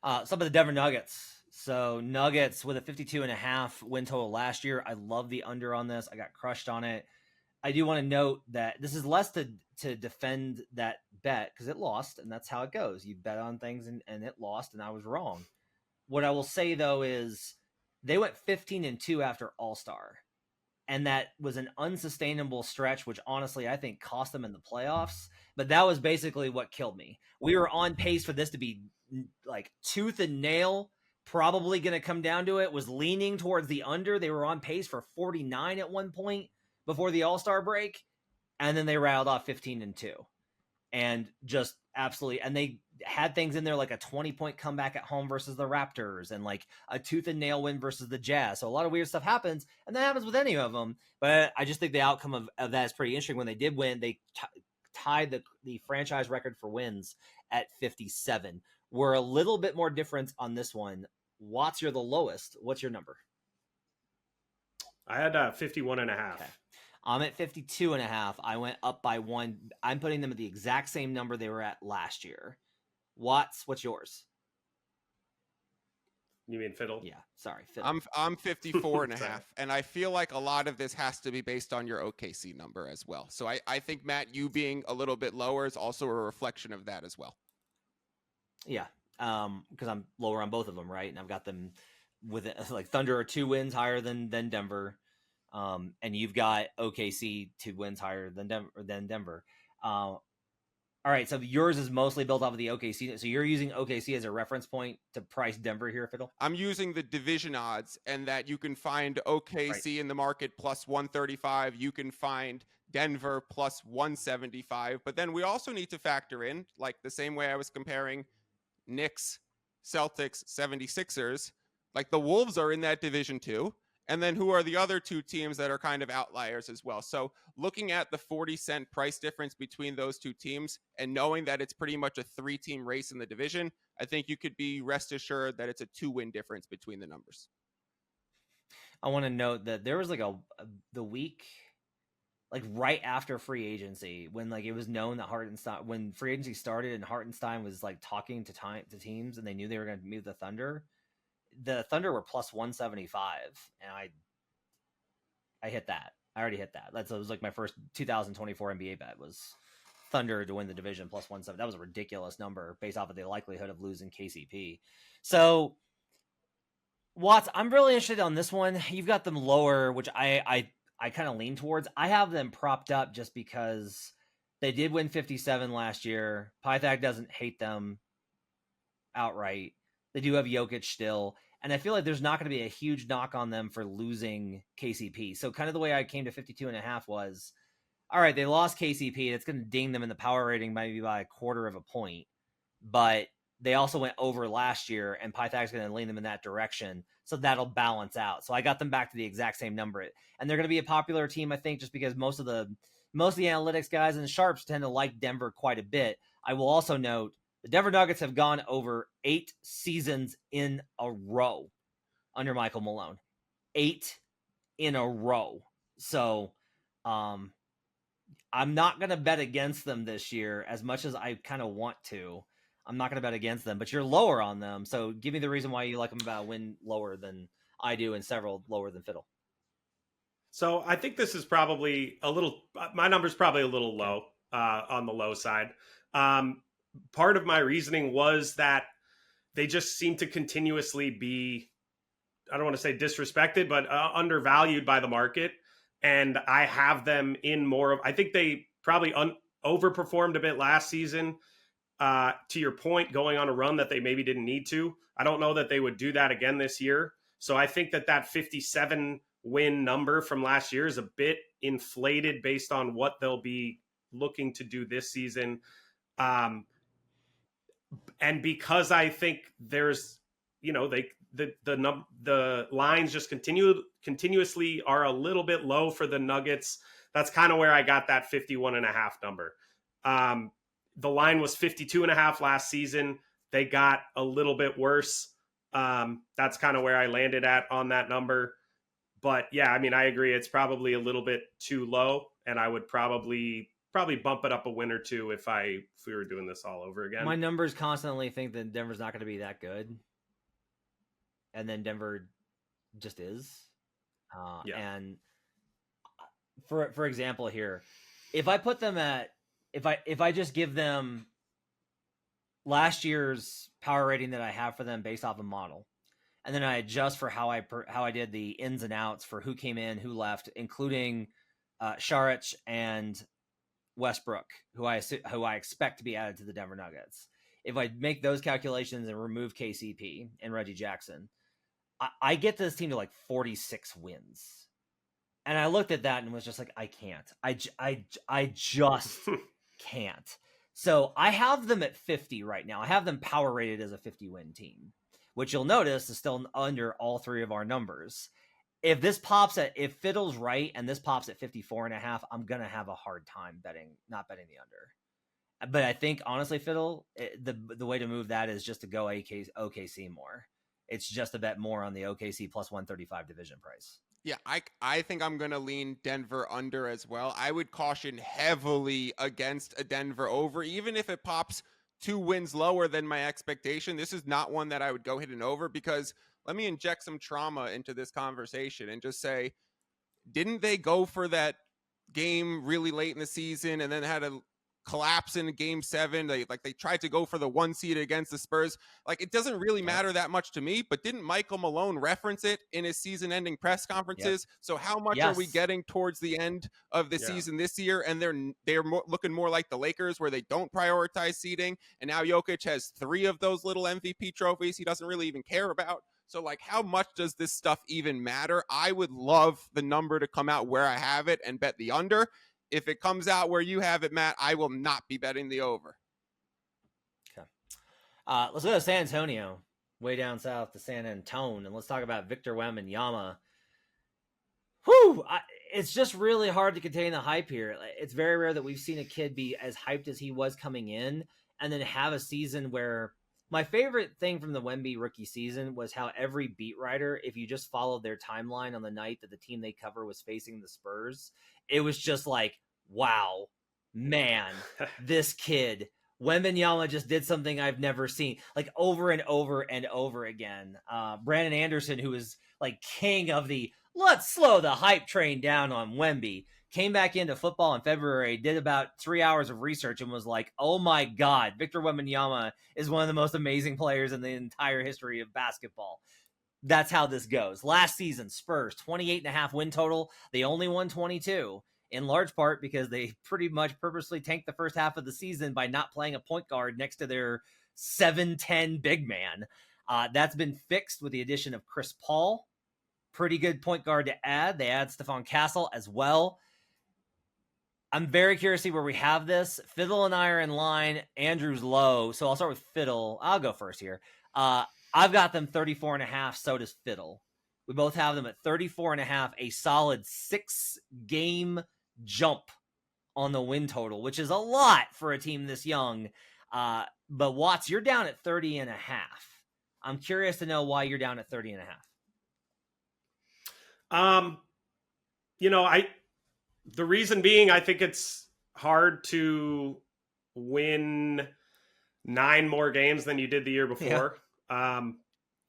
Some of the Denver Nuggets. So Nuggets with a 52.5 win total last year. I love the under on this. I got crushed on it. I do want to note that this is less to defend that bet because it lost, and that's how it goes. You bet on things and it lost, and I was wrong. What I will say, though, is they went 15-2 after All-Star, and that was an unsustainable stretch, which honestly I think cost them in the playoffs. But that was basically what killed me. We were on pace for this to be like tooth and nail. Probably going to come down to it. Was leaning towards the under. They were on pace for 49 at one point before the All-Star break, and then they rattled off 15-2, and just absolutely. And they had things in there like a 20-point comeback at home versus the Raptors, and like a tooth and nail win versus the Jazz. So a lot of weird stuff happens, and that happens with any of them. But I just think the outcome of that is pretty interesting. When they did win, they tied the franchise record for wins at 57. We're a little bit more difference on this one. Watts, you're the lowest. What's your number? I had 51.5. Okay. I'm at 52.5. I went up by 1. I'm putting them at the exact same number they were at last year. Watts, what's yours? You mean Fiddle? Yeah, sorry, Fiddle. I'm 54.5, and I feel like a lot of this has to be based on your OKC number as well. So I think, Matt, you being a little bit lower is also a reflection of that as well. Yeah, because I'm lower on both of them, right? And I've got them with like Thunder are 2 wins higher than Denver, and you've got OKC 2 wins higher than Denver. All right, so yours is mostly built off of the OKC. So you're using OKC as a reference point to price Denver here, Fiddle? I'm using the division odds, and that you can find OKC in the market plus 135. You can find Denver plus 175. But then we also need to factor in, like the same way I was comparing Knicks, Celtics, 76ers, like the Wolves are in that division too. And then who are the other 2 teams that are kind of outliers as well? So looking at the 40-cent price difference between those 2 teams and knowing that it's pretty much a 3-team race in the division, I think you could be rest assured that it's a 2-win difference between the numbers. I want to note that there was like the week, like right after free agency, when like it was known that Hartenstein, when free agency started and Hartenstein was like talking to teams and they knew they were going to meet the Thunder were plus 175, and I hit that. I already hit that. It was like my first 2024 NBA bet was Thunder to win the division plus 170. That was a ridiculous number based off of the likelihood of losing KCP. So Watts, I'm really interested on this one. You've got them lower, which I kind of lean towards. I have them propped up just because they did win 57 last year. Pythag doesn't hate them outright. They do have Jokic still. And I feel like there's not going to be a huge knock on them for losing KCP. So kind of the way I came to 52.5 was, all right, they lost KCP. It's going to ding them in the power rating maybe by a quarter of a point. But they also went over last year, and Pythag's going to lean them in that direction. So that'll balance out. So I got them back to the exact same number. And they're going to be a popular team, I think, just because most of the analytics guys and the sharps tend to like Denver quite a bit. I will also note The Denver Nuggets have gone over 8 seasons in a row under Michael Malone. 8 in a row. So I'm not going to bet against them this year as much as I kind of want to. I'm not going to bet against them, but you're lower on them. So give me the reason why you like them about a win lower than I do and several lower than Fiddle. So I think this is probably my number's probably a little low on the low side. Part of my reasoning was that they just seem to continuously be, I don't want to say disrespected, but undervalued by the market. And I have them in more of, I think they probably overperformed a bit last season. To your point, going on a run that they maybe didn't need to. I don't know that they would do that again this year. So I think that 57 win number from last year is a bit inflated based on what they'll be looking to do this season. And because I think there's, the lines just continuously are a little bit low for the Nuggets. That's kind of where I got that 51.5 number. The line was 52.5 last season. They got a little bit worse. That's kind of where I landed at on that number. But yeah, I mean, I agree. It's probably a little bit too low, and I would probably bump it up a win or two if we were doing this all over again. My numbers constantly think that Denver's not going to be that good, and then Denver just is. And for example, here, if I put them at, if I just give them last year's power rating that I have for them based off a model, and then I adjust for how I did the ins and outs for who came in, who left, including Saric and Westbrook, who I expect to be added to the Denver Nuggets. If I make those calculations and remove KCP and Reggie Jackson, I get this team to like 46 wins. And I looked at that and was just like, I can't. I just can't. So I have them at 50 right now. I have them power rated as a 50-win team, which you'll notice is still under all three of our numbers. If Fiddle's right and this pops at 54.5, I'm going to have a hard time not betting the under. But I think, honestly, Fiddle, the way to move that is just to go OKC more. It's just a bet more on the OKC plus 135 division price. Yeah, I think I'm going to lean Denver under as well. I would caution heavily against a Denver over, even if it pops 2 wins lower than my expectation. This is not one that I would go hit and over, because let me inject some trauma into this conversation and just say, didn't they go for that game really late in the season and then had a collapse in game 7? They tried to go for the 1 seed against the Spurs. Like, it doesn't really matter that much to me, but didn't Michael Malone reference it in his season ending press conferences? Yep. So how much are we getting towards the end of the season this year? And they're looking more like the Lakers, where they don't prioritize seeding. And now Jokic has 3 of those little MVP trophies he doesn't really even care about. So, like, how much does this stuff even matter? I would love the number to come out where I have it and bet the under. If it comes out where you have it, Matt, I will not be betting the over. Okay. Let's go to San Antonio, way down south to San Antone, and let's talk about Victor Wembanyama. Whew! It's just really hard to contain the hype here. It's very rare that we've seen a kid be as hyped as he was coming in and then have a season where my favorite thing from the Wemby rookie season was how every beat writer, if you just followed their timeline on the night that the team they cover was facing the Spurs, it was just like, wow, man, this kid, Wembanyama just did something I've never seen, like over and over and over again. Brandon Anderson, who was like king of the let's slow the hype train down on Wemby, came back into football in February, did about 3 hours of research and was like, oh my God, Victor Wembanyama is one of the most amazing players in the entire history of basketball. That's how this goes. Last season, Spurs, 28.5 win total. They only won 22, in large part because they pretty much purposely tanked the first half of the season by not playing a point guard next to their 7'10 big man. That's been fixed with the addition of Chris Paul. Pretty good point guard to add. They add Stephon Castle as well. I'm very curious to see where we have this. Fiddle and I are in line. Andrew's low. So I'll start with Fiddle. I'll go first here. I've got them 34.5. So does Fiddle. We both have them at 34.5, a solid 6-game jump on the win total, which is a lot for a team this young. But Watts, you're down at 30.5. I'm curious to know why you're down at 30.5. The reason being, I think it's hard to win 9 more games than you did the year before. Yeah.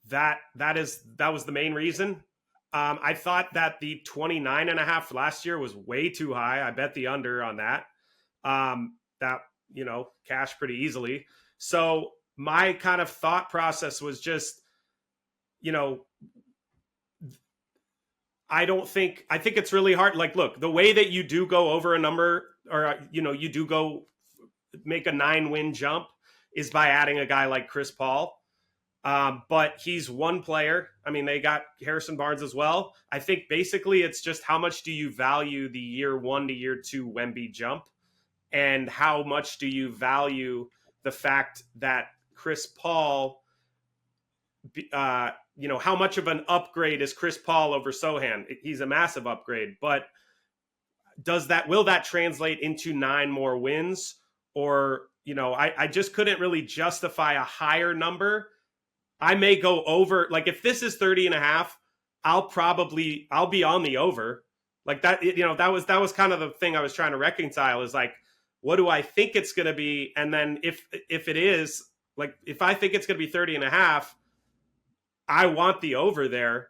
That was the main reason. I thought that the 29.5 last year was way too high. I bet the under on that. That, cashed pretty easily. So my kind of thought process was just, I think it's really hard. Like, look, the way that you do go over a number, or, you do go make a 9-win jump, is by adding a guy like Chris Paul. But he's one player. I mean, they got Harrison Barnes as well. I think basically it's just how much do you value the year 1 to year 2 Wemby jump, and how much do you value the fact that Chris Paul, how much of an upgrade is Chris Paul over Sohan? He's a massive upgrade, but will that translate into 9 more wins? Or, I just couldn't really justify a higher number. I may go over, like, if this is 30.5, I'll be on the over. Like that, that was kind of the thing I was trying to reconcile, is like, what do I think it's going to be? And then if it is, like, if I think it's going to be 30.5, I want the over there.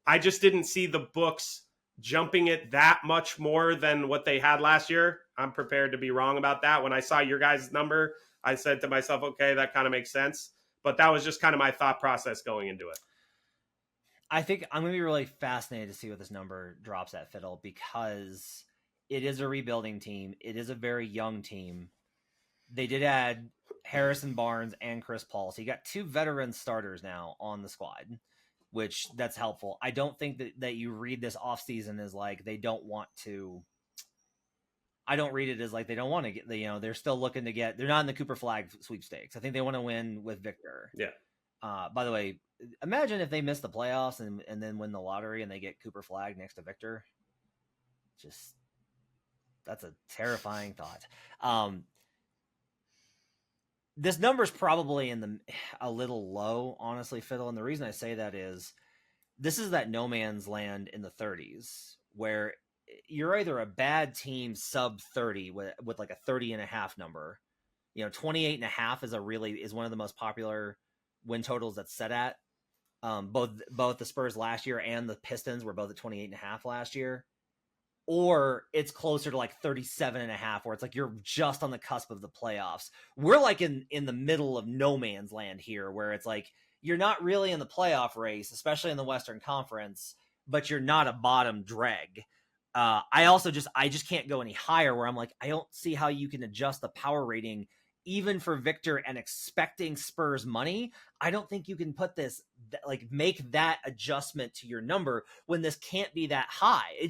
I just didn't see the books jumping it that much more than what they had last year. I'm prepared to be wrong about that. When I saw your guys' number, I said to myself, okay, that kind of makes sense. But that was just kind of my thought process going into it. I think I'm going to be really fascinated to see what this number drops at, Fiddle, because it is a rebuilding team. It is a very young team. They did add Harrison Barnes and Chris Paul. So you got 2 veteran starters now on the squad, which that's helpful. I don't think that you read this offseason as like they don't want to. I don't read it as like they don't want to get, they're still looking to get, they're not in the Cooper Flag sweepstakes. I think they want to win with Victor. Yeah. By the way, imagine if they miss the playoffs and then win the lottery and they get Cooper Flag next to Victor. Just, that's a terrifying thought. This number's probably a little low, honestly, Fiddle. And the reason I say that is this is that no man's land in the 30s where you're either a bad team sub 30 with like a 30.5 number. 28.5 is one of the most popular win totals that's set at. Both the Spurs last year and the Pistons were both at 28.5 last year. Or it's closer to like 37.5, where it's like you're just on the cusp of the playoffs. We're like in the middle of no man's land here, where it's like you're not really in the playoff race, especially in the Western Conference, but you're not a bottom drag. I just can't go any higher, where I'm like, I don't see how you can adjust the power rating even for Victor and expecting Spurs money. I don't think you can put this, like, make that adjustment to your number when this can't be that high.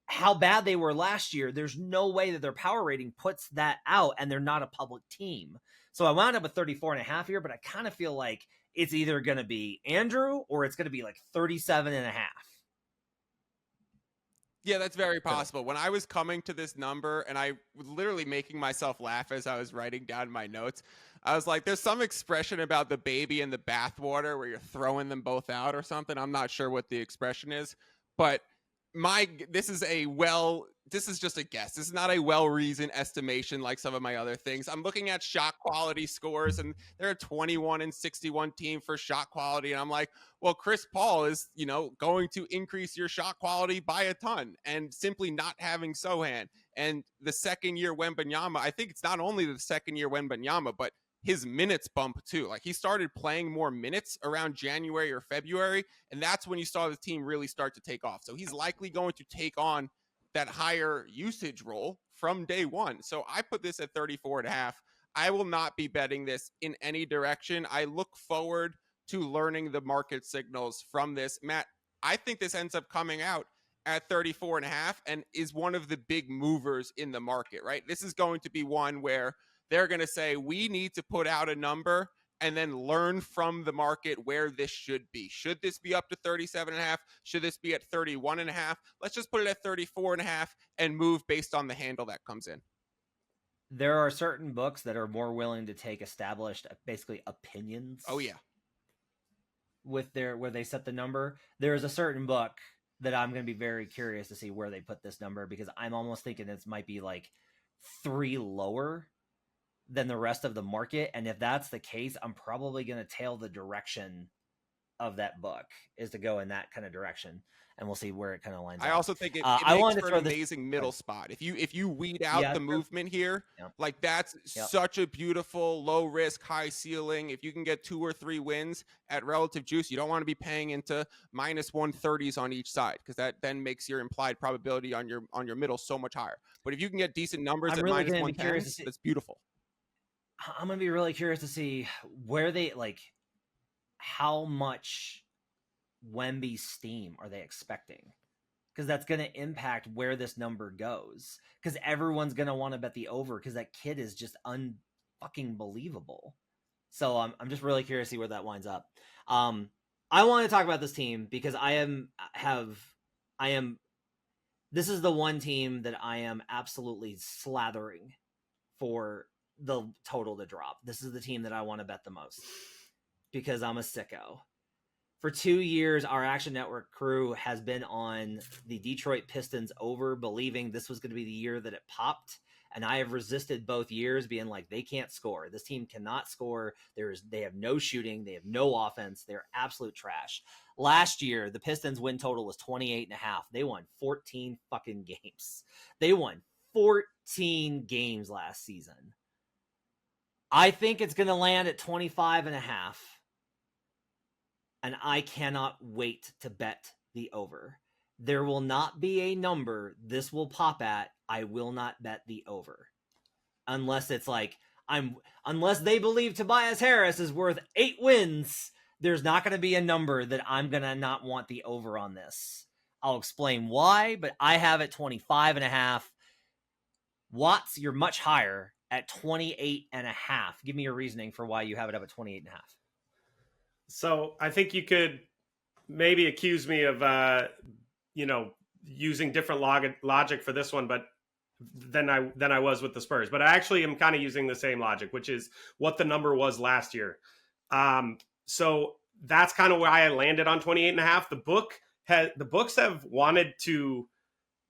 How bad they were last year, there's no way that their power rating puts that out, and they're not a public team. So I wound up with 34.5 here, but I kind of feel like it's either going to be Andrew or it's going to be like 37.5. Yeah, that's very possible. When I was coming to this number, and I was literally making myself laugh as I was writing down my notes, I was like, there's some expression about the baby in the bathwater where you're throwing them both out or something. I'm not sure what the expression is, but this is just a guess. This is not a well-reasoned estimation like some of my other things. I'm looking at shot quality scores, and they're a 21-61 team for shot quality. And I'm like, well, Chris Paul is, going to increase your shot quality by a ton, and simply not having Sohan and the second year Wembanyama. I think it's not only the second year Wembanyama, but his minutes bump too. Like, he started playing more minutes around January or February, and that's when you saw the team really start to take off. So he's likely going to take on that higher usage role from day one. So I put this at 34.5. I will not be betting this in any direction. I look forward to learning the market signals from this. Matt, I think this ends up coming out at 34.5 and is one of the big movers in the market, right? This is going to be one where they're going to say, we need to put out a number and then learn from the market where this should be. Should this be up to 37.5? Should this be at 31.5? Let's just put it at 34.5 and move based on the handle that comes in. there are certain books that are more willing to take established, basically opinions. Oh yeah. With where they set the number. There is a certain book that I'm going to be very curious to see where they put this number, because I'm almost thinking this might be like 3 lower than the rest of the market. And if that's the case, I'm probably going to tail the direction of that book, is to go in that kind of direction, and we'll see where it kind of lines up. I also think it I makes wanted to for throw an this amazing middle spot. If you weed out Yeah, the sure. movement here, Yep. like that's Yep. such a beautiful low risk, high ceiling. If you can get 2 or 3 wins at relative juice, you don't want to be paying into minus 130s on each side, because that then makes your implied probability on your middle so much higher. But if you can get decent numbers I'm at really minus gonna be curious 110, to see- that's beautiful. I'm going to be really curious to see where they, like, how much Wemby steam are they expecting? Because that's going to impact where this number goes. Because everyone's going to want to bet the over, because that kid is just unfucking believable. So I'm just really curious to see where that winds up. I want to talk about this team because this is the one team that I am absolutely slathering for the total to drop. This is the team that I want to bet the most, because I'm a sicko. For 2 years, our Action Network crew has been on the Detroit Pistons over, believing this was going to be the year that it popped. And I have resisted both years, being like, they can't score. This team cannot score. They have no shooting. They have no offense. They're absolute trash. Last year, the Pistons win total was 28.5. They won 14 fucking games. They won 14 games last season. I think it's going to land at 25.5. And I cannot wait to bet the over. There will not be a number this will pop at. I will not bet the over. Unless it's like, unless they believe Tobias Harris is worth 8 wins, there's not going to be a number that I'm going to not want the over on this. I'll explain why, but I have it 25.5. Watts, you're much higher at 28.5. Give me your reasoning for why you have it up at 28.5. So I think you could maybe accuse me of, using different logic for this one, but than I was with the Spurs. But I actually am kind of using the same logic, which is what the number was last year. So that's kind of why I landed on 28.5. The books have wanted to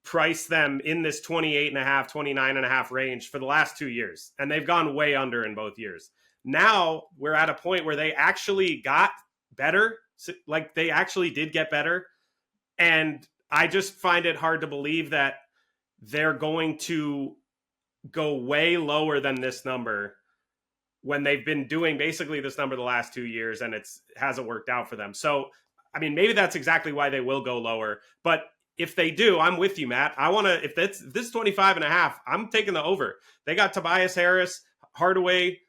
price them in this 28.5, 29.5 range for the last 2 years, and they've gone way under in both years. Now we're at a point where they actually got better. Like, they actually did get better. And I just find it hard to believe that they're going to go way lower than this number when they've been doing basically this number the last 2 years, and it hasn't worked out for them. So, I mean, maybe that's exactly why they will go lower. But if they do, I'm with you, Matt. I want to, if this 25.5, I'm taking the over. They got Tobias Harris, Hardaway,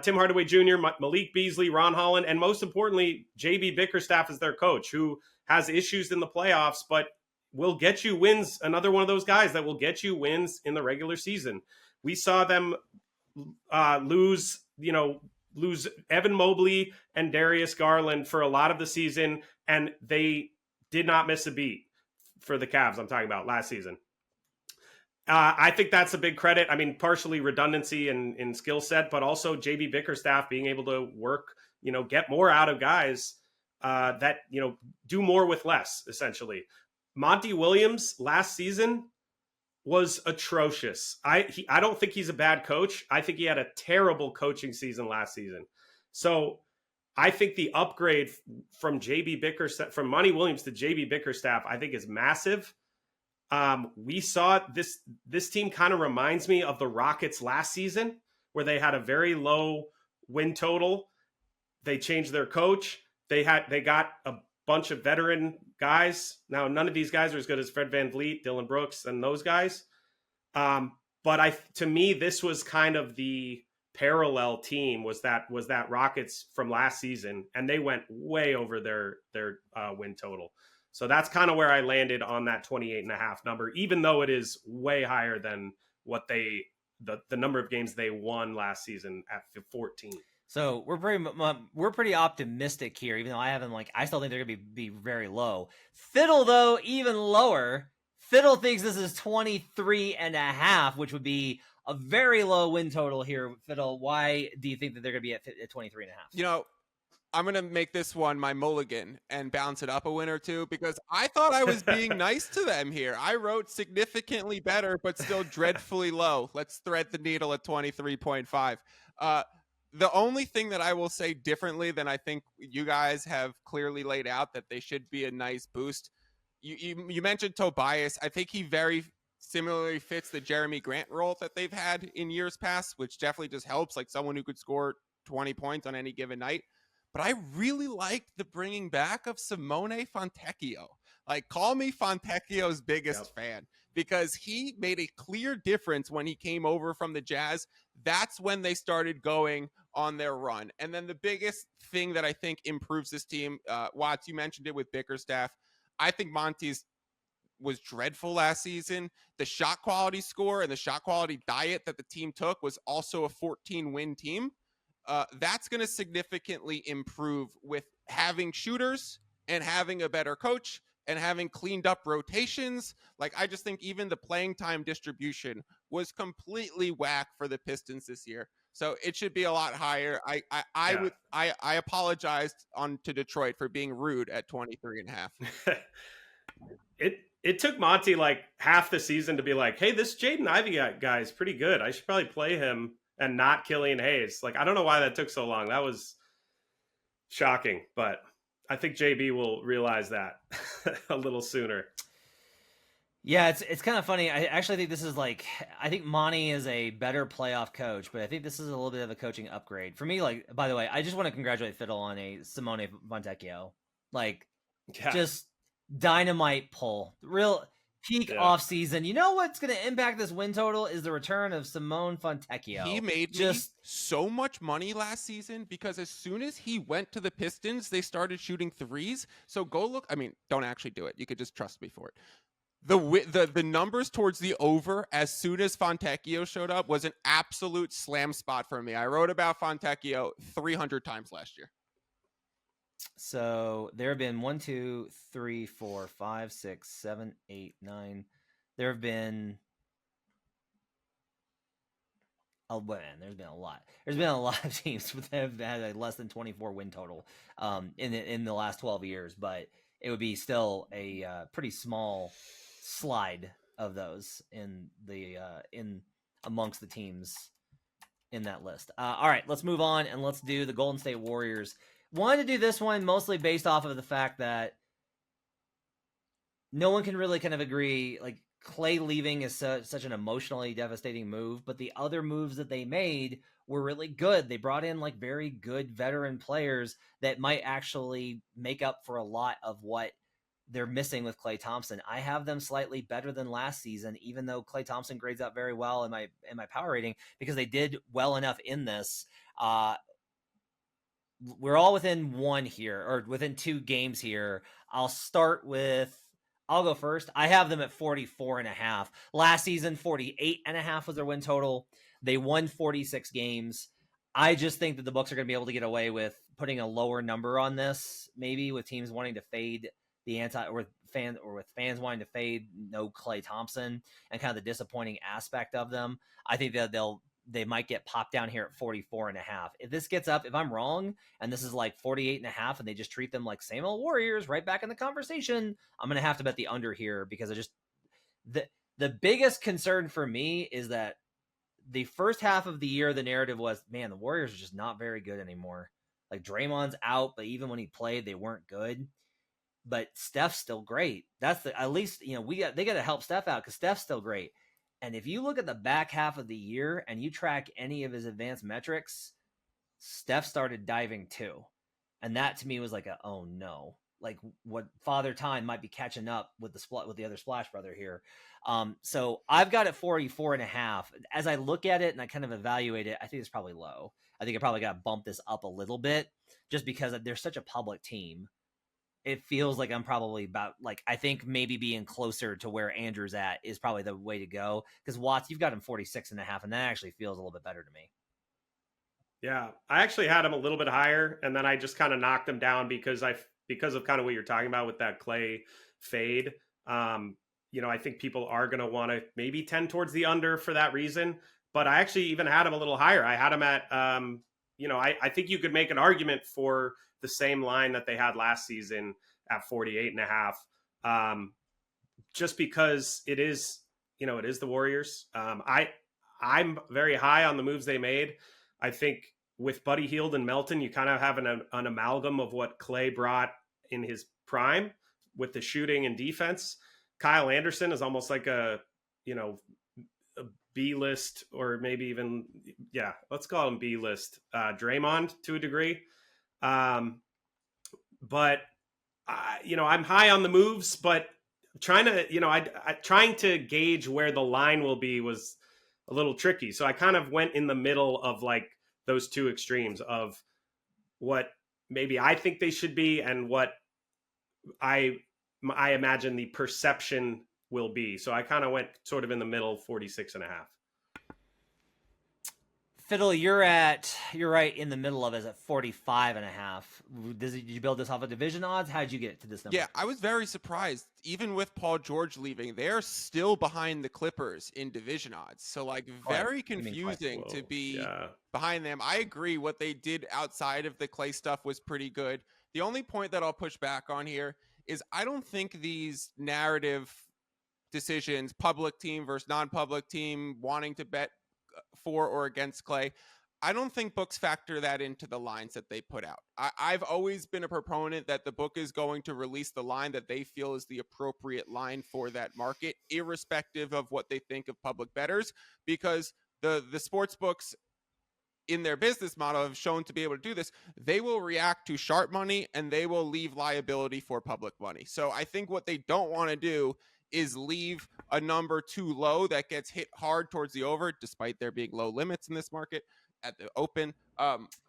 Tim Hardaway Jr., Malik Beasley, Ron Holland, and most importantly, JB Bickerstaff is their coach, who has issues in the playoffs, but will get you wins. Another one of those guys that will get you wins in the regular season. We saw them lose Evan Mobley and Darius Garland for a lot of the season, and they did not miss a beat for the Cavs. I'm talking about last season. I think that's a big credit. I mean, partially redundancy in skill set, but also JB Bickerstaff being able to work, get more out of guys that, do more with less, essentially. Monty Williams last season was atrocious. I don't think he's a bad coach. I think he had a terrible coaching season last season. So I think the upgrade from from Monty Williams to JB Bickerstaff, I think, is massive. We saw this team kind of reminds me of the Rockets last season, where they had a very low win total. They changed their coach. They got a bunch of veteran guys. Now, none of these guys are as good as Fred VanVleet, Dylan Brooks, and those guys. But to me, this was kind of the parallel team, was that Rockets from last season, and they went way over their win total. So that's kind of where I landed on that 28.5 number, even though it is way higher than what the number of games they won last season at 14. So we're pretty optimistic here, even though I still think they're gonna be very low. Fiddle, though, even lower. Fiddle thinks this is 23.5, which would be a very low win total here. Fiddle, why do you think that they're going to be at 23.5? I'm going to make this one my mulligan and bounce it up a win or two because I thought I was being nice to them here. I wrote significantly better, but still dreadfully low. Let's thread the needle at 23.5. The only thing that I will say differently than I think you guys have clearly laid out that they should be a nice boost. You mentioned Tobias. I think he very similarly fits the Jeremy Grant role that they've had in years past, which definitely just helps, like someone who could score 20 points on any given night. But I really liked the bringing back of Simone Fontecchio. Like, call me Fontecchio's biggest fan because he made a clear difference when he came over from the Jazz. That's when they started going on their run. And then the biggest thing that I think improves this team, Watts, you mentioned it with Bickerstaff. I think Monty's was dreadful last season. The shot quality score and the shot quality diet that the team took was also a 14-win team. That's going to significantly improve with having shooters and having a better coach and having cleaned up rotations. Like, I just think even the playing time distribution was completely whack for the Pistons this year. So it should be a lot higher. I apologized to Detroit for being rude at 23.5. It took Monty like half the season to be like, hey, this Jaden Ivey guy is pretty good. I should probably play him and not Killian Hayes. Like, I don't know why that took so long. That was shocking, but I think JB will realize that a little sooner. Yeah, it's kind of funny. I actually think this is I think Monty is a better playoff coach, but I think this is a little bit of a coaching upgrade. For me, like, by the way, I just want to congratulate Fiddle on a Simone Fontecchio. Just dynamite pull. Real peak off season. You know what's going to impact this win total is the return of Simone Fontecchio. He made me so much money last season because as soon as he went to the Pistons, they started shooting threes. So go look. I mean, don't actually do it. You could just trust me for it. The numbers towards the over as soon as Fontecchio showed up was an absolute slam spot for me. I wrote about Fontecchio 300 times last year. So there have been 1, 2, 3, 4, 5, 6, 7, 8, 9. There have been there's been a lot. There's been a lot of teams that have had a less than 24 win total in the last 12 years, but it would be still a pretty small slide of those in amongst the teams in that list. All right, let's move on and let's do the Golden State Warriors. Wanted to do this one mostly based off of the fact that no one can really kind of agree. Like, Clay leaving is such an emotionally devastating move, but the other moves that they made were really good. They brought in like very good veteran players that might actually make up for a lot of what they're missing with Klay Thompson. I have them slightly better than last season, even though Klay Thompson grades out very well in my power rating because they did well enough in this. We're all within one here, or within 2 games here. I'll go first. I have them at 44.5. Last season, 48.5 was their win total. They won 46 games. I just think that the books are going to be able to get away with putting a lower number on this, maybe with teams wanting to fade with fans wanting to fade no Klay Thompson and kind of the disappointing aspect of them. I think that they might get popped down here at 44.5. If this gets up, if I'm wrong, and this is like 48.5 and they just treat them like same old Warriors right back in the conversation, I'm going to have to bet the under here because the biggest concern for me is that the first half of the year, the narrative was, man, the Warriors are just not very good anymore. Like, Draymond's out, but even when he played, they weren't good. But Steph's still great. That's at least, they got to help Steph out because Steph's still great. And if you look at the back half of the year and you track any of his advanced metrics, Steph started diving too. And that to me was like oh no. Like, what Father Time might be catching up with the other Splash brother here. So I've got it 44.5. As I look at it and I kind of evaluate it, I think it's probably low. I think I probably got to bump this up a little bit just because they're such a public team. It feels like I'm probably I think maybe being closer to where Andrew's at is probably the way to go. Because Watts, you've got him 46.5, and that actually feels a little bit better to me. Yeah, I actually had him a little bit higher, and then I just kind of knocked him down because of kind of what you're talking about with that Klay fade. I think people are going to want to maybe tend towards the under for that reason. but I actually even had him a little higher. I had him at, I think you could make an argument for the same line that they had last season at 48.5. Just because it is the Warriors. I'm very high on the moves they made. I think with Buddy Hield and Melton, you kind of have an amalgam of what Clay brought in his prime with the shooting and defense. Kyle Anderson is almost like a B-list, or maybe even, let's call him B-list Draymond to a degree. But I'm high on the moves, but trying to gauge where the line will be was a little tricky. So I kind of went in the middle of like those two extremes of what maybe I think they should be and what I imagine the perception will be. So I kind of went sort of in the middle, 46.5. Fiddle, you're right in the middle of it at 45.5. Did you build this off of division odds? How did you get to this number? Yeah, I was very surprised. Even with Paul George leaving, they're still behind the Clippers in division odds. So like very confusing to be behind them. I agree. What they did outside of the Clay stuff was pretty good. The only point that I'll push back on here is I don't think these narrative decisions, public team versus non-public team, wanting to bet for or against Clay, I don't think books factor that into the lines that they put out. I've always been a proponent that the book is going to release the line that they feel is the appropriate line for that market, irrespective of what they think of public bettors, because the sports books in their business model have shown to be able to do this. They will react to sharp money and they will leave liability for public money. So I think what they don't want to do is leave a number too low that gets hit hard towards the over, despite there being low limits in this market at the open.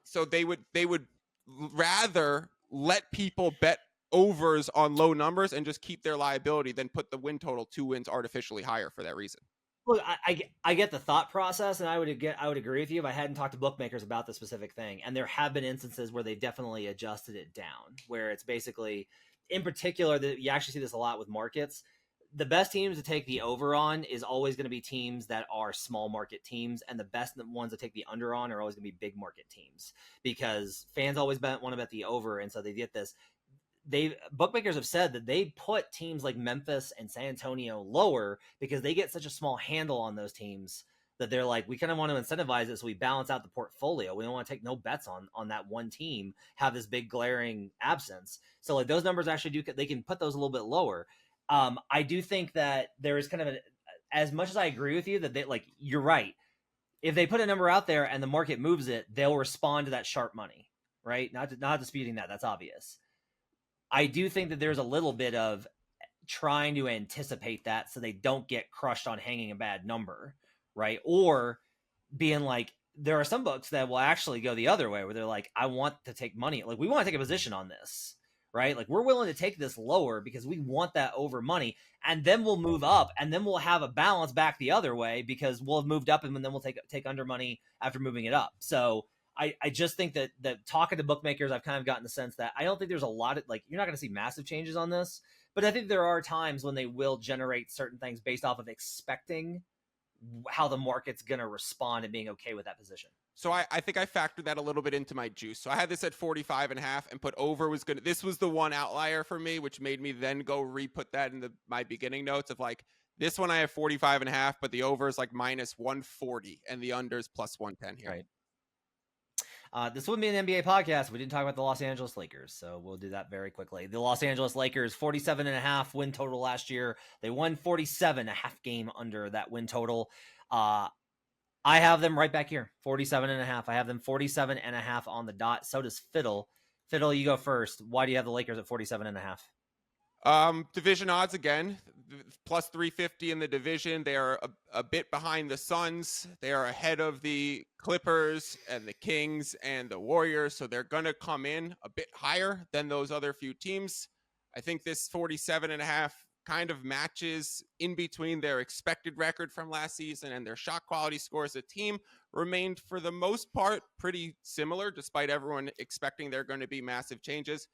So they would rather let people bet overs on low numbers and just keep their liability than put the win total 2 wins artificially higher for that reason. Look, I get the thought process, and I would agree with you if I hadn't talked to bookmakers about the specific thing. And there have been instances where they definitely adjusted it down, where it's basically, in particular, that you actually see this a lot with markets. The best teams to take the over on is always going to be teams that are small market teams, and the best ones to take the under on are always going to be big market teams, because fans always want to bet the over, and so they get this. Bookmakers have said that they put teams like Memphis and San Antonio lower because they get such a small handle on those teams that they're like, we kind of want to incentivize it so we balance out the portfolio. We don't want to take no bets on that one team, have this big glaring absence. So like those numbers actually they can put those a little bit lower. I do think that there is kind of as much as I agree with you that they, like, you're right. If they put a number out there and the market moves it, they'll respond to that sharp money, right? Not disputing that. That's obvious. I do think that there's a little bit of trying to anticipate that so they don't get crushed on hanging a bad number, right? Or being like, there are some books that will actually go the other way where they're like, I want to take money. Like, we want to take a position on this, right? Like, we're willing to take this lower because we want that over money, and then we'll move up, and then we'll have a balance back the other way because we'll have moved up, and then we'll take under money after moving it up. So I just think that talking to bookmakers, I've kind of gotten the sense that I don't think there's a lot of, like, you're not going to see massive changes on this, but I think there are times when they will generate certain things based off of expecting how the market's going to respond and being okay with that position. So I think I factored that a little bit into my juice. So I had this at 45.5 and put over was good. This was the one outlier for me, which made me then go re-put that in my beginning notes of like, this one I have 45.5, but the over is like minus 140 and the under is plus 110 here. Right. This wouldn't be an NBA podcast. We didn't talk about the Los Angeles Lakers, so we'll do that very quickly. The Los Angeles Lakers, 47.5 win total last year. They won 47, a half game under that win total. I have them right back here, 47.5. I have them 47.5 on the dot. So does Fiddle. Fiddle, you go first. Why do you have the Lakers at 47.5? Division odds again, plus 350 in the division. They are a bit behind the Suns. They are ahead of the Clippers and the Kings and the Warriors. So they're going to come in a bit higher than those other few teams. I think this 47.5 kind of matches in between their expected record from last season and their shot quality scores. The team remained for the most part pretty similar, despite everyone expecting there are going to be massive changes.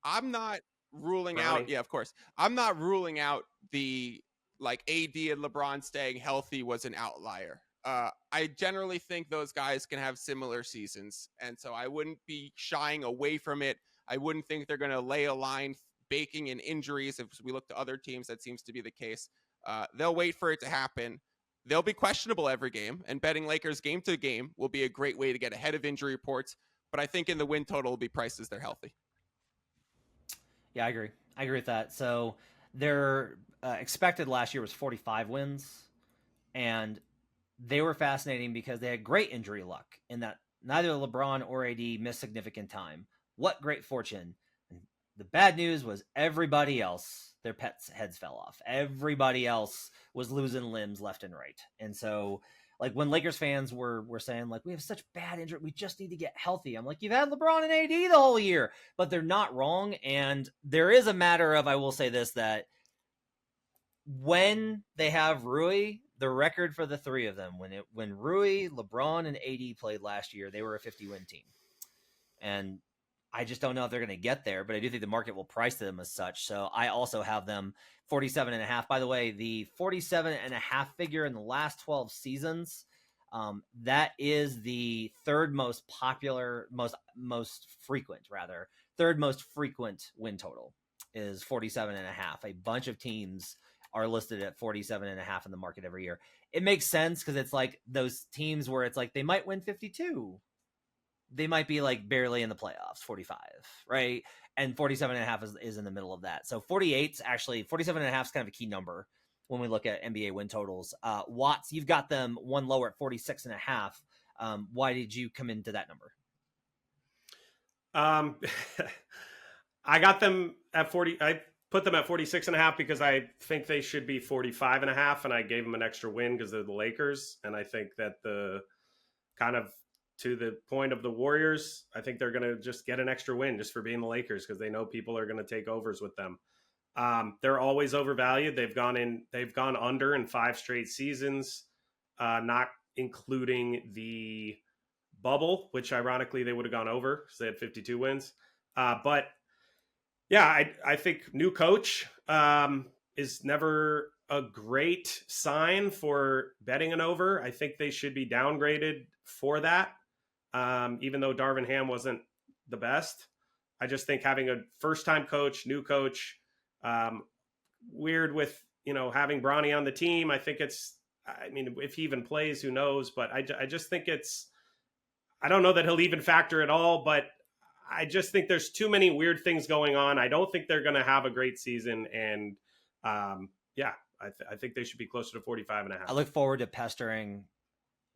I'm not ruling out, yeah, of course. I'm not ruling out the like AD and LeBron staying healthy was an outlier. I generally think those guys can have similar seasons. And so I wouldn't be shying away from it. I wouldn't think they're going to lay a line baking in injuries. If we look to other teams, that seems to be the case. They'll wait for it to happen. They'll be questionable every game, and betting Lakers game to game will be a great way to get ahead of injury reports. But I think in the win total will be priced as they're healthy. Yeah, I agree. I agree with that. So their expected last year was 45 wins, and they were fascinating because they had great injury luck in that neither LeBron or AD missed significant time. What great fortune. And the bad news was everybody else, their pets' heads fell off. Everybody else was losing limbs left and right. And so, like, when Lakers fans were saying, like, we have such bad injury, we just need to get healthy. I'm like, you've had LeBron and AD the whole year. But they're not wrong. And there is a matter of, I will say this, that when they have Rui, the record for the three of them, when Rui, LeBron, and AD played last year, they were a 50-win team. And I just don't know if they're going to get there, but I do think the market will price them as such. So I also have them 47.5. By the way, the 47.5 figure in the last 12 seasons, that is the third most popular, third most frequent win total is 47.5. A bunch of teams are listed at 47.5 in the market every year. It makes sense because it's like those teams where it's like they might win 52. They might be like barely in the playoffs, 45, right? And 47.5 is in the middle of that. So 47.5 is kind of a key number when we look at NBA win totals. Watts, you've got them one lower at 46.5. Why did you come into that number? I got them at 40. I put them at 46.5 because I think they should be 45.5, and I gave them an extra win because they're the Lakers. And I think that the kind of to the point of the Warriors, I think they're going to just get an extra win just for being the Lakers because they know people are going to take overs with them. They're always overvalued. They've gone under in 5 straight seasons, not including the bubble, which ironically they would have gone over because they had 52 wins. But yeah, I think new coach is never a great sign for betting an over. I think they should be downgraded for that. Even though Darvin Ham wasn't the best, I just think having a first-time coach, new coach, weird with, having Bronny on the team. I think if he even plays, who knows? But I just think I don't know that he'll even factor at all, but I just think there's too many weird things going on. I don't think they're going to have a great season. And I think they should be closer to 45.5. I look forward to pestering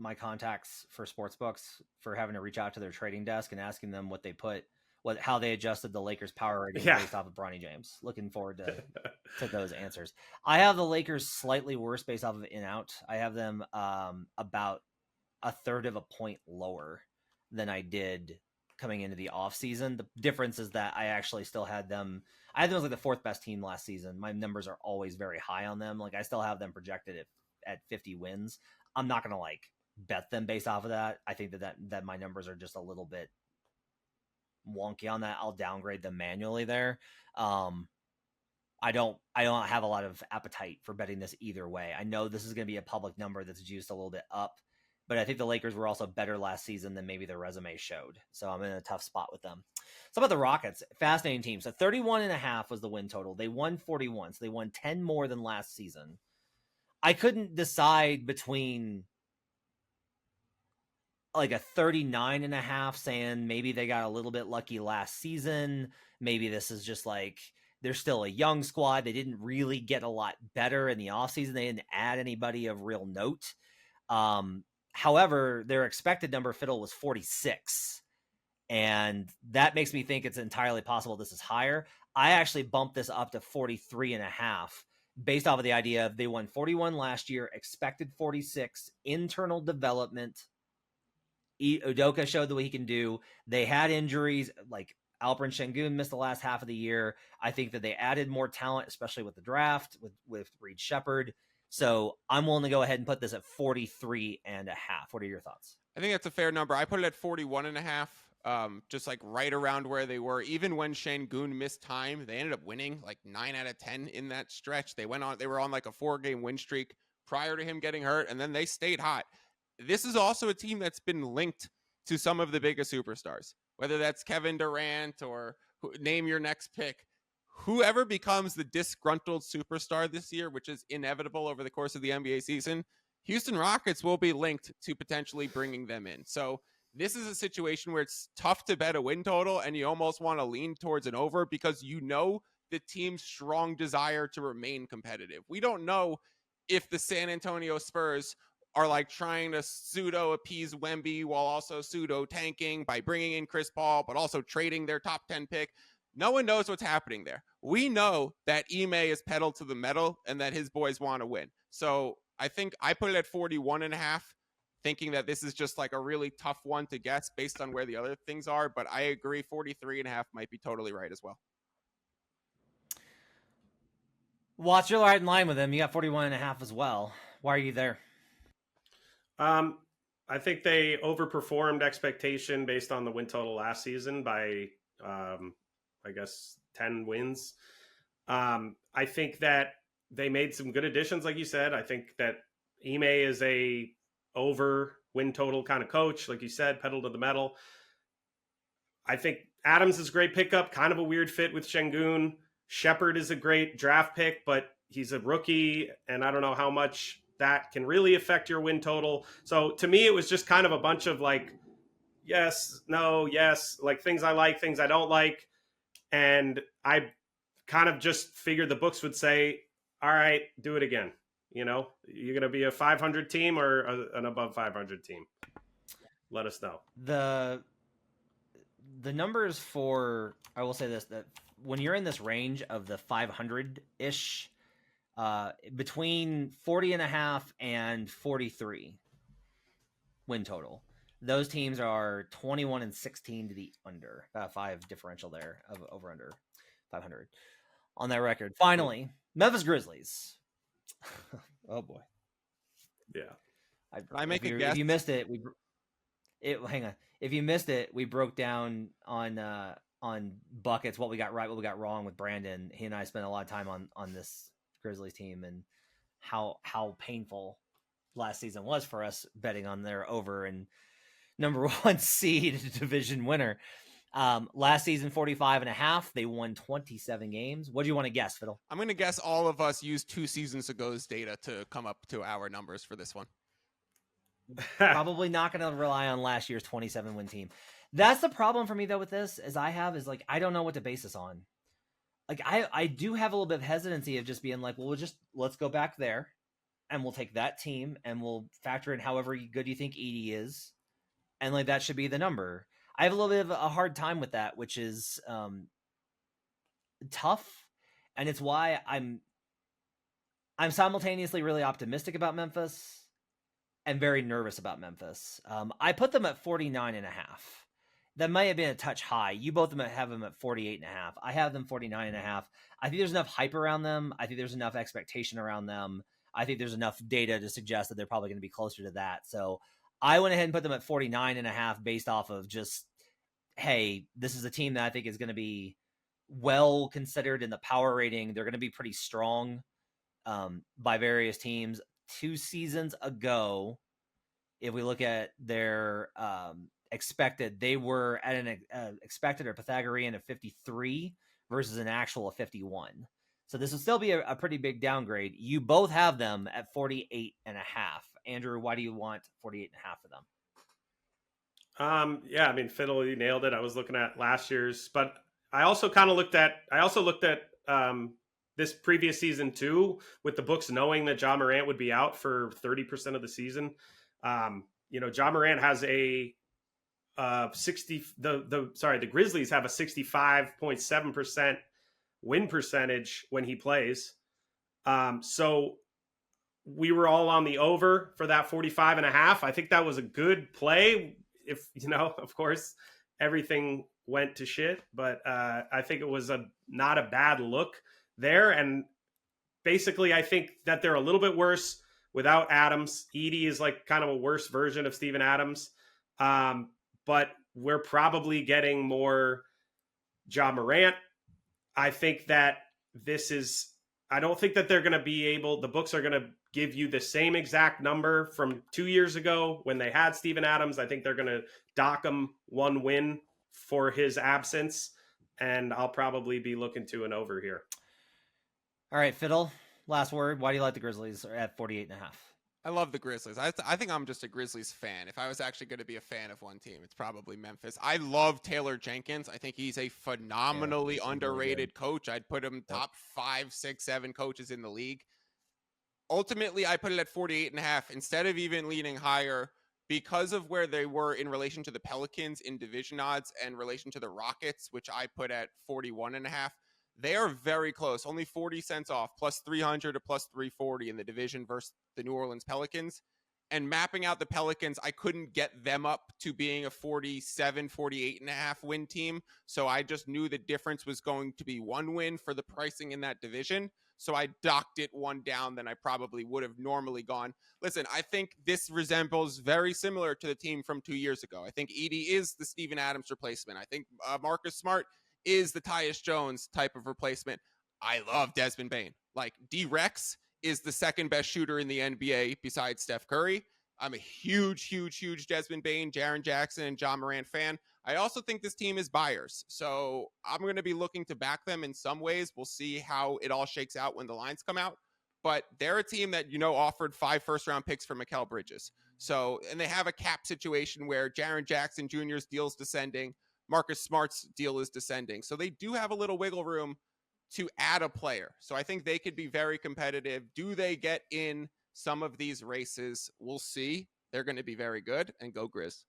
my contacts for sportsbooks for having to reach out to their trading desk and asking them how they adjusted the Lakers power rating based off of Bronny James. Looking forward to those answers. I have the Lakers slightly worse based off of in out. I have them about a third of a point lower than I did coming into the offseason. The difference is that I actually still had them. I had them as like the 4th best team last season. My numbers are always very high on them. Like I still have them projected at 50 wins. I'm not going to bet them based off of that. I think that my numbers are just a little bit wonky on that. I'll downgrade them manually there. I don't have a lot of appetite for betting this either way. I know this is going to be a public number that's juiced a little bit up, but I think the Lakers were also better last season than maybe their resume showed. So I'm in a tough spot with them. So about the Rockets, fascinating team. So 31.5 was the win total. They won 41, so they won 10 more than last season. I couldn't decide between like a 39.5 saying maybe they got a little bit lucky last season. Maybe this is just like they're still a young squad. They didn't really get a lot better in the offseason. They didn't add anybody of real note. However, their expected number Fiddle was 46. And that makes me think it's entirely possible this is higher. I actually bumped this up to 43.5 based off of the idea of they won 41 last year, expected 46, internal development. Udoka showed the way he can do. They had injuries, like Alperen Şengün missed the last half of the year. I think that they added more talent, especially with the draft, with Reed Shepherd. So I'm willing to go ahead and put this at 43.5. What are your thoughts? I think that's a fair number. I put it at 41.5, just like right around where they were. Even when Şengün missed time, they ended up winning like 9 out of 10 in that stretch. They were on like a 4-game win streak prior to him getting hurt, and then they stayed hot. this is also a team that's been linked to some of the biggest superstars, whether that's Kevin Durant or name your next pick. Whoever becomes the disgruntled superstar this year, which is inevitable over the course of the NBA season, Houston Rockets will be linked to potentially bringing them in. So this is a situation where it's tough to bet a win total, and you almost want to lean towards an over because you know the team's strong desire to remain competitive. We don't know if the San Antonio Spurs are like trying to pseudo appease Wemby while also pseudo tanking by bringing in Chris Paul, but also trading their top 10 pick. No one knows what's happening there. We know that Ime is pedal to the metal and that his boys want to win. So I think I put it at 41.5, thinking that this is just like a really tough one to guess based on where the other things are. But I agree 43.5 might be totally right as well. Watch, you're right in line with him. You got 41.5 as well. Why are you there? I think they overperformed expectation based on the win total last season by, I guess, 10 wins. I think that they made some good additions, like you said. I think that Ime is a over win total kind of coach, like you said, pedal to the metal. I think Adams is a great pickup, kind of a weird fit with Şengün. Shepherd is a great draft pick, but he's a rookie, and I don't know how much that can really affect your win total. So to me, it was just kind of a bunch of like, yes, no, yes, like things I like, things I don't like. And I kind of just figured the books would say, all right, do it again. You know, you're going to be a 500 team or an above 500 team. Let us know. The numbers for, I will say this, that when you're in this range of the 500-ish, between 40.5 and 43 win total, those teams are 21-16 to the under, 5 differential there of over under 500 on that record. Finally, Memphis Grizzlies. Oh boy. Yeah. I make a guess? If you missed it, hang on. If you missed it, we broke down on buckets what we got right, what we got wrong with Brandon. He and I spent a lot of time on this Grizzlies team and how painful last season was for us betting on their over and number 1 seed division winner. Last season 45.5, they won 27 games. What do you want to guess, Fiddle? I'm going to guess all of us used 2 seasons ago's data to come up to our numbers for this one. Probably not going to rely on last year's 27 win team. That's the problem for me though with this is like I don't know what to base this on. Like I do have a little bit of hesitancy of just being like, well, let's go back there and we'll take that team and we'll factor in however good you think Edie is, and like that should be the number. I have a little bit of a hard time with that, which is tough, and it's why I'm simultaneously really optimistic about Memphis and very nervous about Memphis. I put them at 49.5. That might have been a touch high. You both have them at 48.5. I have them 49.5. I think there's enough hype around them. I think there's enough expectation around them. I think there's enough data to suggest that they're probably going to be closer to that. So I went ahead and put them at 49.5 based off of just, hey, this is a team that I think is going to be well considered in the power rating. They're going to be pretty strong by various teams. 2 seasons ago, if we look at their expected, they were at an expected or Pythagorean of 53 versus an actual of 51. So this will still be a pretty big downgrade. You both have them at 48.5. Andrew, why do you want 48.5 for them? Yeah, I mean, Fiddle, you nailed it. I was looking at last year's, but I also kind of looked at this previous season too, with the books knowing that Ja Morant would be out for 30% of the season. Ja Morant has a the Grizzlies have a 65.7% win percentage when he plays. So we were all on the over for that 45.5. I think that was a good play. If, of course, everything went to shit, but I think it was not a bad look there. And basically, I think that they're a little bit worse without Adams. Edie is like kind of a worse version of Steven Adams. But we're probably getting more Ja Morant. I think that I don't think that they're going to be able, the books are going to give you the same exact number from 2 years ago when they had Steven Adams. I think they're going to dock him 1 win for his absence, and I'll probably be looking to an over here. All right, Fiddle, last word. Why do you like the Grizzlies at 48.5? I love the Grizzlies. I think I'm just a Grizzlies fan. If I was actually going to be a fan of one team, it's probably Memphis. I love Taylor Jenkins. I think he's a phenomenally underrated really coach. I'd put him top 5, 6, 7 coaches in the league. Ultimately, I put it at 48.5 instead of even leaning higher because of where they were in relation to the Pelicans in division odds and relation to the Rockets, which I put at 41.5. They are very close, only 40 cents off, plus 300 to plus 340 in the division versus the New Orleans Pelicans. And mapping out the Pelicans, I couldn't get them up to being a 47, 48.5 win team. So I just knew the difference was going to be 1 win for the pricing in that division. So I docked it 1 down than I probably would have normally gone. Listen, I think this resembles very similar to the team from 2 years ago. I think Edey is the Steven Adams replacement. I think Marcus Smart is the Tyus Jones type of replacement. I love Desmond Bane. Like, D-Rex is the second best shooter in the NBA besides Steph Curry. I'm a huge Desmond Bane, Jaren Jackson, and John Morant fan. I also think this team is buyers. So I'm going to be looking to back them in some ways. We'll see how it all shakes out when the lines come out. But they're a team that, offered 5 first-round picks for Mikal Bridges. So, and they have a cap situation where Jaren Jackson Jr.'s deal's descending. Marcus Smart's deal is descending. So they do have a little wiggle room to add a player. So I think they could be very competitive. Do they get in some of these races? We'll see. They're going to be very good, and go Grizz.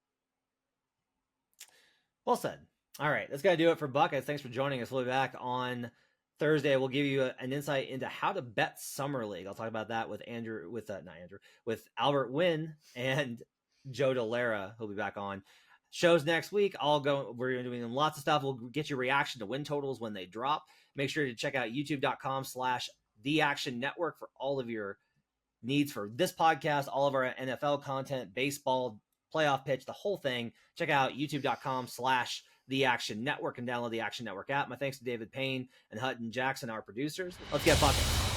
Well said. All right, that's going to do it for Buckets. Thanks for joining us. We'll be back on Thursday. We'll give you an insight into how to bet Summer League. I'll talk about that with with Albert Wynn and Joe Delara, who'll be back on. Shows next week. We're doing lots of stuff. We'll get your reaction to win totals when they drop. Make sure to check out youtube.com/theactionnetwork for all of your needs for this podcast, all of our NFL content, baseball, playoff pitch, the whole thing. Check out youtube.com/theactionnetwork and download the Action Network app. My thanks to David Payne and Hutton Jackson, our producers. Let's get bucking.